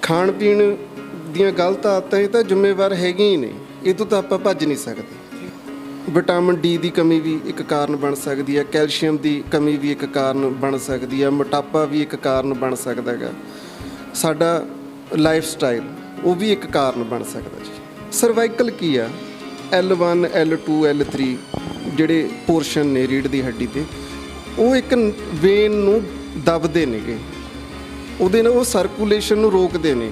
ਖਾਣ ਪੀਣ ਦੀਆਂ ਗਲਤ ਆਦਤਾਂ ਇਹ ਤਾਂ ਜ਼ਿੰਮੇਵਾਰ ਹੈਗੀਆਂ ਹੀ ਨੇ, ਇਹ ਤੋਂ ਤਾਂ ਆਪਾਂ ਭੱਜ ਨਹੀਂ ਸਕਦੇ। ਵਿਟਾਮਿਨ ਡੀ ਦੀ ਕਮੀ ਵੀ ਇੱਕ ਕਾਰਨ ਬਣ ਸਕਦੀ ਹੈ, ਕੈਲਸ਼ੀਅਮ ਦੀ ਕਮੀ ਵੀ ਇੱਕ ਕਾਰਨ ਬਣ ਸਕਦੀ ਹੈ, ਮੋਟਾਪਾ ਵੀ ਇੱਕ ਕਾਰਨ ਬਣ ਸਕਦਾ ਹੈਗਾ, ਸਾਡਾ ਲਾਈਫ ਸਟਾਈਲ ਉਹ ਵੀ ਇੱਕ ਕਾਰਨ ਬਣ ਸਕਦਾ ਜੀ। ਸਰਵਾਈਕਲ ਕੀ ਆ, L1 L2 L3 ਜਿਹੜੇ ਪੋਰਸ਼ਨ ਨੇ ਰੀੜ੍ਹ ਦੀ ਹੱਡੀ 'ਤੇ, ਉਹ ਇੱਕ ਵੇਨ ਨੂੰ ਦਬਦੇ ਨੇਗੇ, ਉਹਦੇ ਨਾਲ ਉਹ ਸਰਕੂਲੇਸ਼ਨ ਨੂੰ ਰੋਕਦੇ ਨੇ,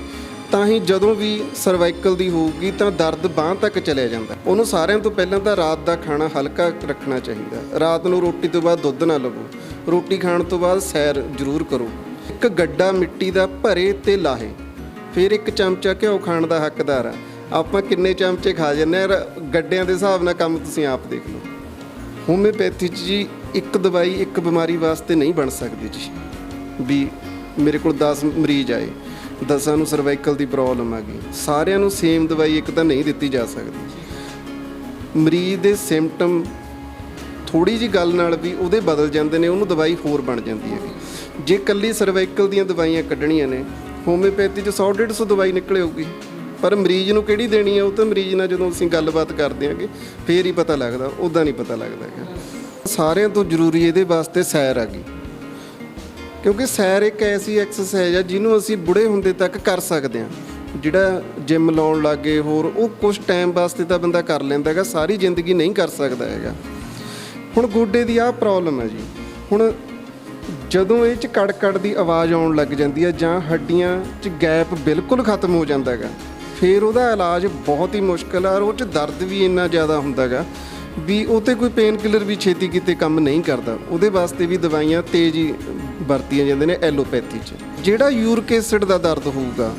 ਤਾਂ ਹੀ ਜਦੋਂ ਵੀ ਸਰਵਾਈਕਲ ਦੀ ਹੋਊਗੀ ਤਾਂ ਦਰਦ ਬਾਂਹ ਤੱਕ ਚਲਿਆ ਜਾਂਦਾ। ਉਹਨੂੰ ਸਾਰਿਆਂ ਤੋਂ ਪਹਿਲਾਂ ਤਾਂ ਰਾਤ ਦਾ ਖਾਣਾ ਹਲਕਾ ਰੱਖਣਾ ਚਾਹੀਦਾ। ਰਾਤ ਨੂੰ ਰੋਟੀ ਤੋਂ ਬਾਅਦ ਦੁੱਧ ਨਾ ਲਵੋ, ਰੋਟੀ ਖਾਣ ਤੋਂ ਬਾਅਦ ਸੈਰ ਜ਼ਰੂਰ ਕਰੋ। ਇੱਕ ਗੱਡਾ ਮਿੱਟੀ ਦਾ ਭਰੇ ਤੇ ਲਾਹੇ, ਫਿਰ ਇੱਕ ਚਮਚਾ ਘਿਓ ਖਾਣ ਦਾ ਹੱਕਦਾਰ ਆ। ਆਪਾਂ ਕਿੰਨੇ ਚਮਚੇ ਖਾ ਜਾਂਦੇ ਆ, ਗੱਡਿਆਂ ਦੇ ਹਿਸਾਬ ਨਾਲ ਕੰਮ ਤੁਸੀਂ ਆਪ ਦੇਖ ਲਓ। ਹੋਮਿਓਪੈਥੀ 'ਚ ਜੀ ਇੱਕ ਦਵਾਈ ਇੱਕ ਬਿਮਾਰੀ ਵਾਸਤੇ ਨਹੀਂ ਬਣ ਸਕਦੀ ਜੀ, ਵੀ ਮੇਰੇ ਕੋਲ 10 ਮਰੀਜ਼ ਆਏ, 10 ਨੂੰ ਸਰਵਾਈਕਲ ਦੀ ਪ੍ਰੋਬਲਮ ਆ ਗਈ, ਸਾਰਿਆਂ ਨੂੰ ਸੇਮ ਦਵਾਈ ਇੱਕ ਤਾਂ ਨਹੀਂ ਦਿੱਤੀ ਜਾ ਸਕਦੀ। ਮਰੀਜ਼ ਦੇ ਸਿੰਪਟਮ ਥੋੜ੍ਹੀ ਜਿਹੀ ਗੱਲ ਨਾਲ ਵੀ ਉਹਦੇ ਬਦਲ ਜਾਂਦੇ ਨੇ, ਉਹਨੂੰ ਦਵਾਈ ਹੋਰ ਬਣ ਜਾਂਦੀ ਹੈ। ਜੇ ਇਕੱਲੀ ਸਰਵਾਈਕਲ ਦੀਆਂ ਦਵਾਈਆਂ ਕੱਢਣੀਆਂ ਨੇ, ਹੋਮਿਓਪੈਥੀ 'ਚ 100-150 ਦਵਾਈ ਨਿਕਲ ਆਊਗੀ, ਪਰ ਮਰੀਜ਼ ਨੂੰ ਕਿਹੜੀ ਦੇਣੀ ਹੈ ਉਹ ਤਾਂ ਮਰੀਜ਼ ਨਾਲ ਜਦੋਂ ਅਸੀਂ ਗੱਲਬਾਤ ਕਰਦੇ ਹਾਂਗੇ ਫੇਰ ਹੀ ਪਤਾ ਲੱਗਦਾ, ਉੱਦਾਂ ਨਹੀਂ ਪਤਾ ਲੱਗਦਾ ਹੈਗਾ। ਸਾਰਿਆਂ ਤੋਂ ਜ਼ਰੂਰੀ ਇਹਦੇ ਵਾਸਤੇ ਸੈਰ ਆ ਗਈ, ਕਿਉਂਕਿ ਸੈਰ ਇੱਕ ਐਸੀ ਐਕਸਰਸਾਈਜ਼ ਆ ਜਿਹਨੂੰ ਅਸੀਂ ਬੁੜੇ ਹੁੰਦੇ ਤੱਕ ਕਰ ਸਕਦੇ ਹਾਂ। ਜਿਹੜਾ ਜਿਮ ਲਾਉਣ ਲੱਗੇ ਹੋਰ, ਉਹ ਕੁਛ ਟਾਈਮ ਵਾਸਤੇ ਤਾਂ ਬੰਦਾ ਕਰ ਲੈਂਦਾ ਹੈਗਾ, ਸਾਰੀ ਜ਼ਿੰਦਗੀ ਨਹੀਂ ਕਰ ਸਕਦਾ ਹੈਗਾ। ਹੁਣ ਗੋਡੇ ਦੀ ਆਹ ਪ੍ਰੋਬਲਮ ਹੈ ਜੀ, ਹੁਣ ਜਦੋਂ ਇਹ 'ਚ ਕੜ ਦੀ ਆਵਾਜ਼ ਆਉਣ ਲੱਗ ਜਾਂਦੀ ਹੈ ਜਾਂ ਹੱਡੀਆਂ 'ਚ ਗੈਪ ਬਿਲਕੁਲ ਖਤਮ ਹੋ ਜਾਂਦਾ ਹੈਗਾ, ਫਿਰ ਉਹਦਾ ਇਲਾਜ ਬਹੁਤ ਹੀ ਮੁਸ਼ਕਿਲ ਆ। ਉਹ 'ਚ ਦਰਦ ਵੀ ਇੰਨਾ ਜ਼ਿਆਦਾ ਹੁੰਦਾ ਹੈਗਾ ਵੀ ਉਹ 'ਤੇ ਕੋਈ ਪੇਨ ਕਿਲਰ ਵੀ ਛੇਤੀ ਕਿਤੇ ਕੰਮ ਨਹੀਂ ਕਰਦਾ। ਉਹਦੇ ਵਾਸਤੇ ਵੀ ਦਵਾਈਆਂ ਤੇਜ਼ ਹੀ ਵਰਤੀਆਂ ਜਾਂਦੀਆਂ ਨੇ ਐਲੋਪੈਥੀ 'ਚ। ਜਿਹੜਾ ਯੂਰਿਕ ਐਸਿਡ ਦਾ ਦਰਦ ਹੋਊਗਾ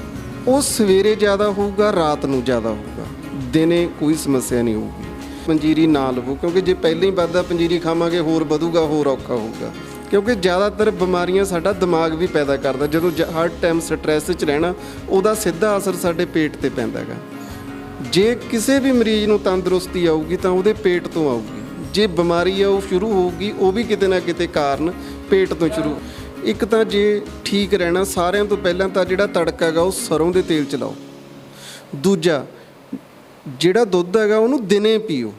ਉਹ ਸਵੇਰੇ ਜ਼ਿਆਦਾ ਹੋਊਗਾ, ਰਾਤ ਨੂੰ ਜ਼ਿਆਦਾ ਹੋਊਗਾ, ਦਿਨੇ ਕੋਈ ਸਮੱਸਿਆ ਨਹੀਂ ਹੋਊਗੀ। ਪੰਜੀਰੀ ਨਾ ਲਵੋ, ਕਿਉਂਕਿ ਜੇ ਪਹਿਲਾਂ ਹੀ ਵੱਧਦਾ ਪੰਜੀਰੀ ਖਾਵਾਂਗੇ ਹੋਰ ਵਧੂਗਾ, ਹੋਰ ਔਖਾ ਹੋਊਗਾ। ਕਿਉਂਕਿ ਜ਼ਿਆਦਾਤਰ ਬਿਮਾਰੀਆਂ ਸਾਡਾ ਦਿਮਾਗ ਵੀ ਪੈਦਾ ਕਰਦਾ। ਜਦੋਂ ਹਰ ਟਾਈਮ ਸਟਰੈਸ 'ਚ ਰਹਿਣਾ, ਉਹਦਾ ਸਿੱਧਾ ਅਸਰ ਸਾਡੇ ਪੇਟ 'ਤੇ ਪੈਂਦਾ ਹੈਗਾ। ਜੇ ਕਿਸੇ ਵੀ ਮਰੀਜ਼ ਨੂੰ ਤੰਦਰੁਸਤੀ ਆਊਗੀ ਤਾਂ ਉਹਦੇ ਪੇਟ ਤੋਂ ਆਊਗੀ। ਜੇ ਬਿਮਾਰੀ ਆ ਉਹ ਸ਼ੁਰੂ ਹੋਊਗੀ, ਉਹ ਵੀ ਕਿਤੇ ਨਾ ਕਿਤੇ ਕਾਰਨ ਪੇਟ ਤੋਂ ਸ਼ੁਰੂ। ਇੱਕ ਤਾਂ ਜੇ ਠੀਕ ਰਹਿਣਾ, ਸਾਰਿਆਂ ਤੋਂ ਪਹਿਲਾਂ ਤਾਂ ਜਿਹੜਾ ਤੜਕਾ ਹੈਗਾ ਉਹ ਸਰੋਂ ਦੇ ਤੇਲ 'ਚ ਲਾਓ। ਦੂਜਾ, ਜਿਹੜਾ ਦੁੱਧ ਹੈਗਾ ਉਹਨੂੰ ਦਿਨੇ ਪੀਓ,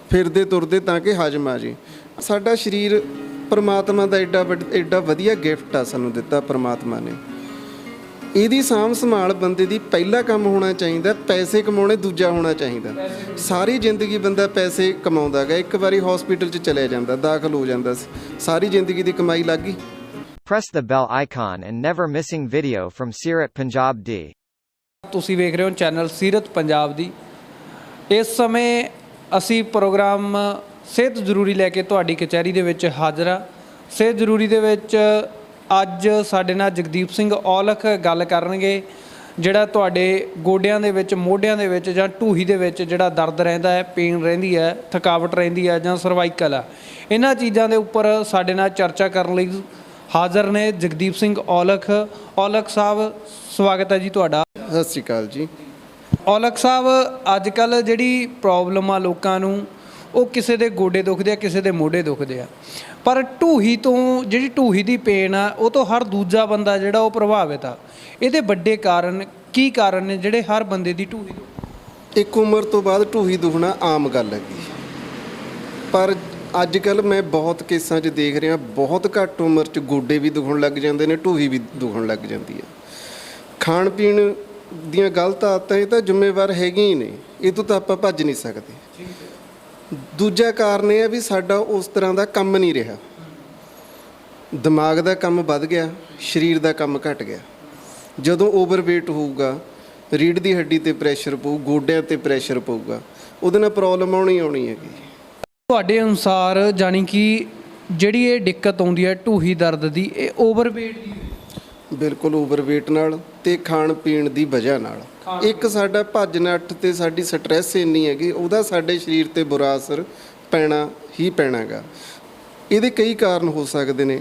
ਫਿਰਦੇ ਤੁਰਦੇ, ਤਾਂ ਕਿ ਹਜਮ ਆ ਜੇ। ਸਾਡਾ ਸਰੀਰ ਪਰਮਾਤਮਾ ਦਾ ਐਡਾ ਵਧੀਆ ਗਿਫਟ ਆ ਸਾਨੂੰ ਦਿੱਤਾ ਪਰਮਾਤਮਾ ਨੇ। ਇਹਦੀ ਸਾਂਭ ਸੰਭਾਲ ਬੰਦੇ ਦੀ ਪਹਿਲਾ ਕੰਮ ਹੋਣਾ ਚਾਹੀਦਾ। ਪੈਸੇ ਕਮਾਉਣੇ ਦੂਜਾ ਹੋਣਾ ਚਾਹੀਦਾ। ਸਾਰੀ ਜ਼ਿੰਦਗੀ ਬੰਦਾ ਪੈਸੇ ਕਮਾਉਂਦਾ ਗਾ, ਇੱਕ ਵਾਰੀ ਹਸਪੀਟਲ 'ਚ ਚਲਿਆ ਜਾਂਦਾ, ਦਾਖਲ ਹੋ ਜਾਂਦਾ, ਸਾਰੀ ਜ਼ਿੰਦਗੀ ਦੀ ਕਮਾਈ ਲੱਗ ਗਈ। Press the bell icon and never missing video from Sirat Punjab D। ਤੁਸੀਂ ਵੇਖ ਰਹੇ ਹੋ ਚੈਨਲ ਸੀਰਤ ਪੰਜਾਬ ਦੀ। ਇਸ ਸਮੇਂ ਅਸੀਂ ਪ੍ਰੋਗਰਾਮ ਸਿਹਤ ਜ਼ਰੂਰੀ ਲੈ ਕੇ ਤੁਹਾਡੀ ਕਚਹਿਰੀ ਦੇ ਵਿੱਚ ਹਾਜ਼ਰ ਹਾਂ। ਸਿਹਤ ਜ਼ਰੂਰੀ ਦੇ ਵਿੱਚ ਅੱਜ ਸਾਡੇ ਨਾਲ ਜਗਦੀਪ ਸਿੰਘ ਔਲਖ ਗੱਲ ਕਰਨਗੇ, ਜਿਹੜਾ ਤੁਹਾਡੇ ਗੋਡਿਆਂ ਦੇ ਵਿੱਚ, ਮੋਢਿਆਂ ਦੇ ਵਿੱਚ ਜਾਂ ਢੂਹੀ ਦੇ ਵਿੱਚ ਜਿਹੜਾ ਦਰਦ ਰਹਿੰਦਾ ਹੈ, ਪੇਨ ਰਹਿੰਦੀ ਹੈ, ਥਕਾਵਟ ਰਹਿੰਦੀ ਹੈ ਜਾਂ ਸਰਵਾਈਕਲ ਆ, ਇਹਨਾਂ ਚੀਜ਼ਾਂ ਦੇ ਉੱਪਰ ਸਾਡੇ ਨਾਲ ਚਰਚਾ ਕਰਨ ਲਈ ਹਾਜ਼ਰ ਨੇ ਜਗਦੀਪ ਸਿੰਘ ਔਲਖ। ਔਲਖ ਸਾਹਿਬ, ਸਵਾਗਤ ਹੈ ਜੀ ਤੁਹਾਡਾ। ਸਤਿ ਸ਼੍ਰੀ ਅਕਾਲ ਜੀ। ਔਲਖ ਸਾਹਿਬ, ਅੱਜ ਕੱਲ੍ਹ ਜਿਹੜੀ ਪ੍ਰੋਬਲਮ ਆ ਲੋਕਾਂ ਨੂੰ, ਉਹ ਕਿਸੇ ਦੇ ਗੋਡੇ ਦੁਖਦੇ ਆ, ਕਿਸੇ ਦੇ ਮੋਢੇ ਦੁਖਦੇ ਆ, ਪਰ ਢੂਹੀ ਤੋਂ ਜਿਹੜੀ ਢੂਹੀ ਦੀ ਪੇਨ ਆ ਉਹ ਤੋਂ ਹਰ ਦੂਜਾ ਬੰਦਾ ਜਿਹੜਾ ਉਹ ਪ੍ਰਭਾਵਿਤ ਆ। ਇਹਦੇ ਵੱਡੇ ਕਾਰਨ ਕੀ ਕਾਰਨ ਨੇ ਜਿਹੜੇ ਹਰ ਬੰਦੇ ਦੀ ਢੂਹੀ? ਇੱਕ ਉਮਰ ਤੋਂ ਬਾਅਦ ਢੂਹੀ ਦੁਖਣਾ ਆਮ ਗੱਲ ਹੈਗੀ, ਪਰ ਅੱਜ ਕੱਲ੍ਹ ਮੈਂ ਬਹੁਤ ਕੇਸਾਂ 'ਚ ਦੇਖ ਰਿਹਾ, ਬਹੁਤ ਘੱਟ ਉਮਰ 'ਚ ਗੋਡੇ ਵੀ ਦੁਖਣ ਲੱਗ ਜਾਂਦੇ ਨੇ, ਢੂਹੀ ਵੀ ਦੁਖਣ ਲੱਗ ਜਾਂਦੀ ਹੈ। ਖਾਣ ਪੀਣ ਦੀਆਂ ਗਲਤ ਆਦਤਾਂ ਇਹ ਤਾਂ ਜ਼ਿੰਮੇਵਾਰ ਹੈਗੀਆਂ ਹੀ ਨੇ, ਇਹ ਤੋਂ ਤਾਂ ਆਪਾਂ ਭੱਜ ਨਹੀਂ ਸਕਦੇ। ਦੂਜਾ ਕਾਰਨ ਇਹ ਹੈ ਵੀ ਸਾਡਾ ਉਸ ਤਰ੍ਹਾਂ ਦਾ ਕੰਮ ਨਹੀਂ ਰਿਹਾ, ਦਿਮਾਗ ਦਾ ਕੰਮ ਵੱਧ ਗਿਆ, ਸਰੀਰ ਦਾ ਕੰਮ ਘਟ ਗਿਆ। ਜਦੋਂ ਓਵਰਵੇਟ ਹੋਊਗਾ, ਰੀੜ੍ਹ ਦੀ ਹੱਡੀ 'ਤੇ ਪ੍ਰੈਸ਼ਰ ਪਊ, ਗੋਡਿਆਂ 'ਤੇ ਪ੍ਰੈਸ਼ਰ ਪਊਗਾ, ਉਹਦੇ ਨਾਲ ਪ੍ਰੋਬਲਮ ਆਉਣੀ ਹੈਗੀ। ਤੁਹਾਡੇ ਅਨੁਸਾਰ ਜਾਣੀ ਕਿ ਜਿਹੜੀ ਇਹ ਦਿੱਕਤ ਆਉਂਦੀ ਹੈ ਢੂਹੀ ਦਰਦ ਦੀ, ਇਹ ਓਵਰਵੇਟ ਦੀ? ਬਿਲਕੁਲ ਓਵਰਵੇਟ ਨਾਲ ਤੇ ਖਾਣ ਪੀਣ ਦੀ ਵਜ੍ਹਾ ਨਾਲ। ਇੱਕ ਸਾਡਾ ਭੱਜ ਨੱਠ ਤੇ ਸਾਡੀ ਸਟਰੈਸ ਇੰਨੀ ਹੈਗੀ, ਉਹਦਾ ਸਾਡੇ ਸਰੀਰ 'ਤੇ ਬੁਰਾ ਅਸਰ ਪੈਣਾ ਹੀ ਪੈਣਾ ਗਾ। ਇਹਦੇ ਕਈ ਕਾਰਨ ਹੋ ਸਕਦੇ ਨੇ।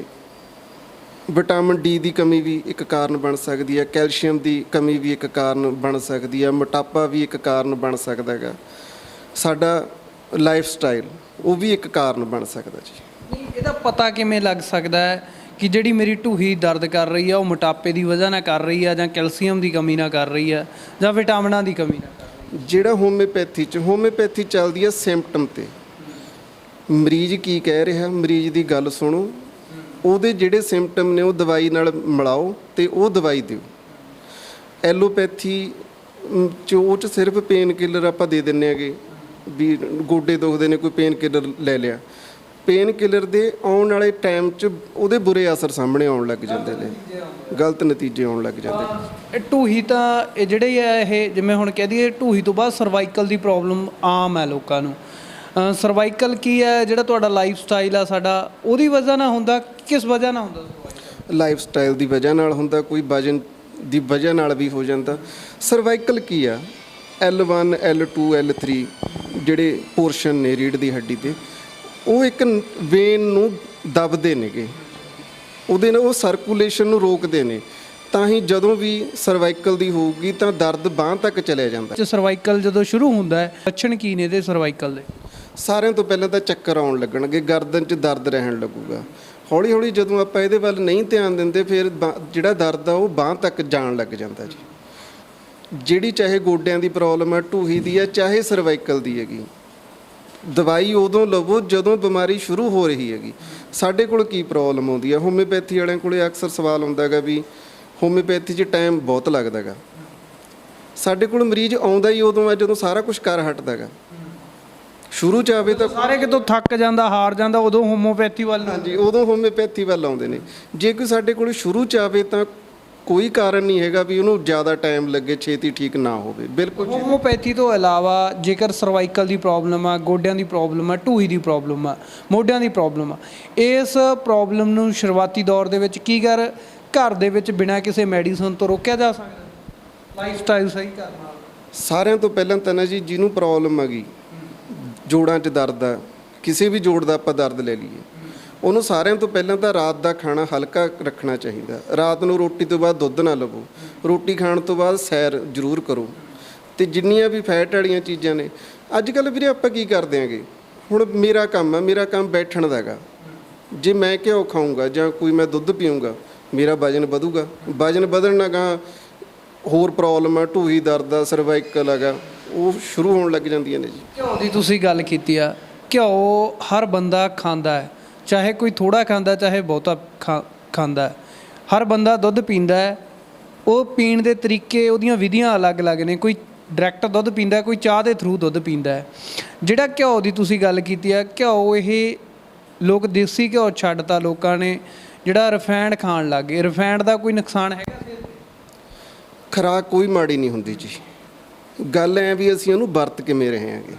ਵਿਟਾਮਿਨ ਡੀ ਦੀ ਕਮੀ ਵੀ ਇੱਕ ਕਾਰਨ ਬਣ ਸਕਦੀ ਹੈ, ਕੈਲਸ਼ੀਅਮ ਦੀ ਕਮੀ ਵੀ ਇੱਕ ਕਾਰਨ ਬਣ ਸਕਦੀ ਹੈ, ਮੋਟਾਪਾ ਵੀ ਇੱਕ ਕਾਰਨ ਬਣ ਸਕਦਾ ਹੈਗਾ, ਸਾਡਾ ਲਾਈਫ ਸਟਾਈਲ ਉਹ ਵੀ ਇੱਕ ਕਾਰਨ ਬਣ ਸਕਦਾ ਜੀ। ਇਹਦਾ ਪਤਾ ਕਿਵੇਂ ਲੱਗ ਸਕਦਾ ਹੈ ਕਿ ਜਿਹੜੀ ਮੇਰੀ ਢੂਹੀ ਦਰਦ ਕਰ ਰਹੀ ਆ ਉਹ ਮੋਟਾਪੇ ਦੀ ਵਜ੍ਹਾ ਨਾਲ ਕਰ ਰਹੀ ਆ, ਜਾਂ ਕੈਲਸ਼ੀਅਮ ਦੀ ਕਮੀ ਨਾਲ ਕਰ ਰਹੀ ਆ, ਜਾਂ ਵਿਟਾਮਿਨਾਂ ਦੀ ਕਮੀ ਨਾਲ ਕਰ ਰਹੀ ਜਿਹੜਾ ਹੋਮਿਓਪੈਥੀ ਚੱਲਦੀ ਹੈ ਸਿੰਪਟਮ ਤੇ। ਮਰੀਜ਼ ਕੀ ਕਹਿ ਰਿਹਾ, ਮਰੀਜ਼ ਦੀ ਗੱਲ ਸੁਣੋ, ਉਹਦੇ ਜਿਹੜੇ ਸਿੰਪਟਮ ਨੇ ਉਹ ਦਵਾਈ ਨਾਲ ਮਿਲਾਓ ਤੇ ਉਹ ਦਵਾਈ ਦਿਓ। ਐਲੋਪੈਥੀ ਉਹ 'ਚ ਸਿਰਫ ਪੇਨ ਕਿਲਰ ਆਪਾਂ ਦੇ ਦਿੰਦੇ ਹੈਗੇ, ਵੀ ਗੋਡੇ ਦੁਖਦੇ ਨੇ ਕੋਈ ਪੇਨ ਕਿਲਰ ਲੈ ਲਿਆ। ਪੇਨ ਕਿਲਰ ਦੇ ਆਉਣ ਵਾਲੇ ਟਾਈਮ 'ਚ ਉਹਦੇ ਬੁਰੇ ਅਸਰ ਸਾਹਮਣੇ ਆਉਣ ਲੱਗ ਜਾਂਦੇ ਨੇ, ਗਲਤ ਨਤੀਜੇ ਆਉਣ ਲੱਗ ਜਾਂਦੇ ਨੇ। ਇਹ ਢੂਹੀ ਤਾਂ ਇਹ ਜਿਹੜੇ ਆ, ਇਹ ਜਿਵੇਂ ਹੁਣ ਕਹਿ ਦਈਏ ਢੂਹੀ ਤੋਂ ਬਾਅਦ ਸਰਵਾਈਕਲ ਦੀ ਪ੍ਰੋਬਲਮ ਆਮ ਹੈ ਲੋਕਾਂ ਨੂੰ। ਸਰਵਾਈਕਲ ਕੀ ਹੈ, ਜਿਹੜਾ ਤੁਹਾਡਾ ਲਾਈਫ ਸਟਾਈਲ ਆ ਸਾਡਾ, ਉਹਦੀ ਵਜ੍ਹਾ ਨਾਲ ਹੁੰਦਾ, ਕਿਸ ਵਜ੍ਹਾ ਨਾਲ ਹੁੰਦਾ? ਲਾਈਫ ਸਟਾਈਲ ਦੀ ਵਜ੍ਹਾ ਨਾਲ ਹੁੰਦਾ, ਕੋਈ ਵਜਨ ਦੀ ਵਜ੍ਹਾ ਨਾਲ ਵੀ ਹੋ ਜਾਂਦਾ। ਸਰਵਾਈਕਲ ਕੀ ਆ, L1 L2 L3 ਜਿਹੜੇ ਪੋਰਸ਼ਨ ਨੇ ਰੀੜ੍ਹ ਦੀ ਹੱਡੀ ਦੇ, ਉਹ ਇੱਕ ਵੇਨ ਨੂੰ ਦਬਦੇ ਨੇਗੇ, ਉਹਦੇ ਨਾਲ ਉਹ ਸਰਕੂਲੇਸ਼ਨ ਨੂੰ ਰੋਕਦੇ ਨੇ। ਤਾਂ ਹੀ ਜਦੋਂ ਵੀ ਸਰਵਾਈਕਲ ਦੀ ਹੋਊਗੀ ਤਾਂ ਦਰਦ ਬਾਂਹ ਤੱਕ ਚਲਿਆ ਜਾਂਦਾ। ਸਰਵਾਈਕਲ ਜਦੋਂ ਸ਼ੁਰੂ ਹੁੰਦਾ ਹੈ, ਲੱਛਣ ਕੀ ਨੇ ਇਹਦੇ ਸਰਵਾਈਕਲ ਦੇ? ਸਾਰਿਆਂ ਤੋਂ ਪਹਿਲਾਂ ਤਾਂ ਚੱਕਰ ਆਉਣ ਲੱਗਣਗੇ, ਗਰਦਨ 'ਚ ਦਰਦ ਰਹਿਣ ਲੱਗੂਗਾ। ਹੌਲੀ ਹੌਲੀ ਜਦੋਂ ਆਪਾਂ ਇਹਦੇ ਵੱਲ ਨਹੀਂ ਧਿਆਨ ਦਿੰਦੇ, ਫਿਰ ਜਿਹੜਾ ਦਰਦ ਆ ਉਹ ਬਾਂਹ ਤੱਕ ਜਾਣ ਲੱਗ ਜਾਂਦਾ ਜੀ। ਜਿਹੜੀ ਚਾਹੇ ਗੋਡਿਆਂ ਦੀ ਪ੍ਰੋਬਲਮ ਆ, ਢੂਹੀ ਦੀ ਆ, ਚਾਹੇ ਸਰਵਾਈਕਲ ਦੀ ਹੈਗੀ, ਦਵਾਈ ਉਦੋਂ ਲਵੋ ਜਦੋਂ ਬਿਮਾਰੀ ਸ਼ੁਰੂ ਹੋ ਰਹੀ ਹੈਗੀ। ਸਾਡੇ ਕੋਲ ਕੀ ਪ੍ਰੋਬਲਮ ਆਉਂਦੀ ਆ, ਹੋਮਿਓਪੈਥੀ ਵਾਲਿਆਂ ਕੋਲ ਅਕਸਰ ਸਵਾਲ ਆਉਂਦਾ ਹੈਗਾ ਵੀ ਹੋਮਿਓਪੈਥੀ 'ਚ ਟਾਈਮ ਬਹੁਤ ਲੱਗਦਾ ਹੈਗਾ। ਸਾਡੇ ਕੋਲ ਮਰੀਜ਼ ਆਉਂਦਾ ਹੀ ਉਦੋਂ ਆ ਜਦੋਂ ਸਾਰਾ ਕੁਝ ਕਰ ਹਟਦਾ ਹੈਗਾ। ਸ਼ੁਰੂ 'ਚ ਆਵੇ ਤਾਂ ਸਾਰੇ ਕਿਤੋਂ ਥੱਕ ਜਾਂਦਾ, ਹਾਰ ਜਾਂਦਾ, ਉਦੋਂ ਹੋਮਿਓਪੈਥੀ ਵੱਲ। ਹਾਂਜੀ, ਉਦੋਂ ਹੋਮਿਓਪੈਥੀ ਵੱਲ ਆਉਂਦੇ ਨੇ। ਜੇ ਕੋਈ ਸਾਡੇ ਕੋਲ ਸ਼ੁਰੂ 'ਚ ਆਵੇ ਤਾਂ ਕੋਈ ਕਾਰਨ ਨਹੀਂ ਹੈਗਾ ਵੀ ਉਹਨੂੰ ਜ਼ਿਆਦਾ ਟਾਈਮ ਲੱਗੇ, ਛੇਤੀ ਠੀਕ ਨਾ ਹੋਵੇ। ਬਿਲਕੁਲ ਹੋਮਿਓਪੈਥੀ ਤੋਂ ਇਲਾਵਾ ਜੇਕਰ ਸਰਵਾਈਕਲ ਦੀ ਪ੍ਰੋਬਲਮ ਆ, ਗੋਡਿਆਂ ਦੀ ਪ੍ਰੋਬਲਮ ਆ, ਢੂਹੀ ਦੀ ਪ੍ਰੋਬਲਮ ਆ, ਮੋਢਿਆਂ ਦੀ ਪ੍ਰੋਬਲਮ ਆ, ਇਸ ਪ੍ਰੋਬਲਮ ਨੂੰ ਸ਼ੁਰੂਆਤੀ ਦੌਰ ਦੇ ਵਿੱਚ ਕੀ ਘਰ ਦੇ ਵਿੱਚ ਬਿਨਾਂ ਕਿਸੇ ਮੈਡੀਸਨ ਤੋਂ ਰੋਕਿਆ ਜਾ ਸਕਦਾ? ਲਾਈਫ ਸਟਾਈਲ ਸਹੀ ਕਰਨ ਨਾਲ। ਸਾਰਿਆਂ ਤੋਂ ਪਹਿਲਾਂ ਤਾਂ ਨਾ ਜੀ, ਜਿਹਨੂੰ ਪ੍ਰੋਬਲਮ ਹੈਗੀ, ਜੋੜਾਂ 'ਚ ਦਰਦ ਆ, ਕਿਸੇ ਵੀ ਜੋੜ ਦਾ ਆਪਾਂ ਦਰਦ ਲੈ ਲਈਏ, ਉਹਨੂੰ ਸਾਰਿਆਂ ਤੋਂ ਪਹਿਲਾਂ ਤਾਂ ਰਾਤ ਦਾ ਖਾਣਾ ਹਲਕਾ ਰੱਖਣਾ ਚਾਹੀਦਾ। ਰਾਤ ਨੂੰ ਰੋਟੀ ਤੋਂ ਬਾਅਦ ਦੁੱਧ ਨਾ ਲਵੋ, ਰੋਟੀ ਖਾਣ ਤੋਂ ਬਾਅਦ ਸੈਰ ਜ਼ਰੂਰ ਕਰੋ। ਤੇ ਜਿੰਨੀਆਂ ਵੀ ਫੈਟ ਵਾਲੀਆਂ ਚੀਜ਼ਾਂ ਨੇ, ਅੱਜ ਕੱਲ੍ਹ ਵੀਰੇ ਆਪਾਂ ਕੀ ਕਰਦੇ ਆਂਗੇ, ਹੁਣ ਮੇਰਾ ਕੰਮ ਬੈਠਣ ਦਾ ਹੈਗਾ। ਜੇ ਮੈਂ ਘਿਓ ਖਾਊਂਗਾ ਜਾਂ ਕੋਈ ਮੈਂ ਦੁੱਧ ਪੀਊਂਗਾ, ਮੇਰਾ ਵਜਨ ਵਧੂਗਾ। ਵਜਨ ਵਧਣ ਨਾਲ ਗਾ ਹੋਰ ਪ੍ਰੋਬਲਮ ਆ, ਢੂਹੀ ਦਰਦ ਆ, ਸਰਵਾਈਕਲ ਹੈਗਾ, ਉਹ ਸ਼ੁਰੂ ਹੋਣ ਲੱਗ ਜਾਂਦੀਆਂ ਨੇ ਜੀ। ਘਿਓ ਦੀ ਤੁਸੀਂ ਗੱਲ ਕੀਤੀ ਆ, ਘਿਓ ਹਰ ਬੰਦਾ ਖਾਂਦਾ ਹੈ, ਚਾਹੇ ਕੋਈ ਥੋੜਾ ਖਾਂਦਾ, ਚਾਹੇ ਬਹੁਤਾ ਖਾਂਦਾ ਹੈ। ਹਰ ਬੰਦਾ ਦੁੱਧ ਪੀਂਦਾ ਹੈ, ਉਹ ਪੀਣ ਦੇ ਤਰੀਕੇ, ਉਹਦੀਆਂ ਵਿਧੀਆਂ ਅਲੱਗ-ਅਲੱਗ ਨੇ। ਕੋਈ ਡਾਇਰੈਕਟ ਦੁੱਧ ਪੀਂਦਾ, ਕੋਈ ਚਾਹ ਦੇ ਥਰੂ ਦੁੱਧ ਪੀਂਦਾ ਹੈ। ਜਿਹੜਾ ਘਿਓ ਦੀ ਤੁਸੀਂ ਗੱਲ ਕੀਤੀ ਆ, ਘਿਓ ਇਹ ਲੋਕ ਦੇਸੀ ਘਿਓ ਛੱਡਤਾ ਲੋਕਾਂ ਨੇ, ਜਿਹੜਾ ਰਿਫਾਈਨਡ ਖਾਣ ਲੱਗ ਗਏ। ਰਿਫਾਈਨਡ ਦਾ ਕੋਈ ਨੁਕਸਾਨ ਹੈਗਾ? ਖੁਰਾਕ ਕੋਈ ਮਾੜੀ ਨਹੀਂ ਹੁੰਦੀ ਜੀ। ਗੱਲ ਐ ਵੀ ਅਸੀਂ ਉਹਨੂੰ ਵਰਤ ਕਿਵੇਂ ਰਹੇ ਹਾਂਗੇ।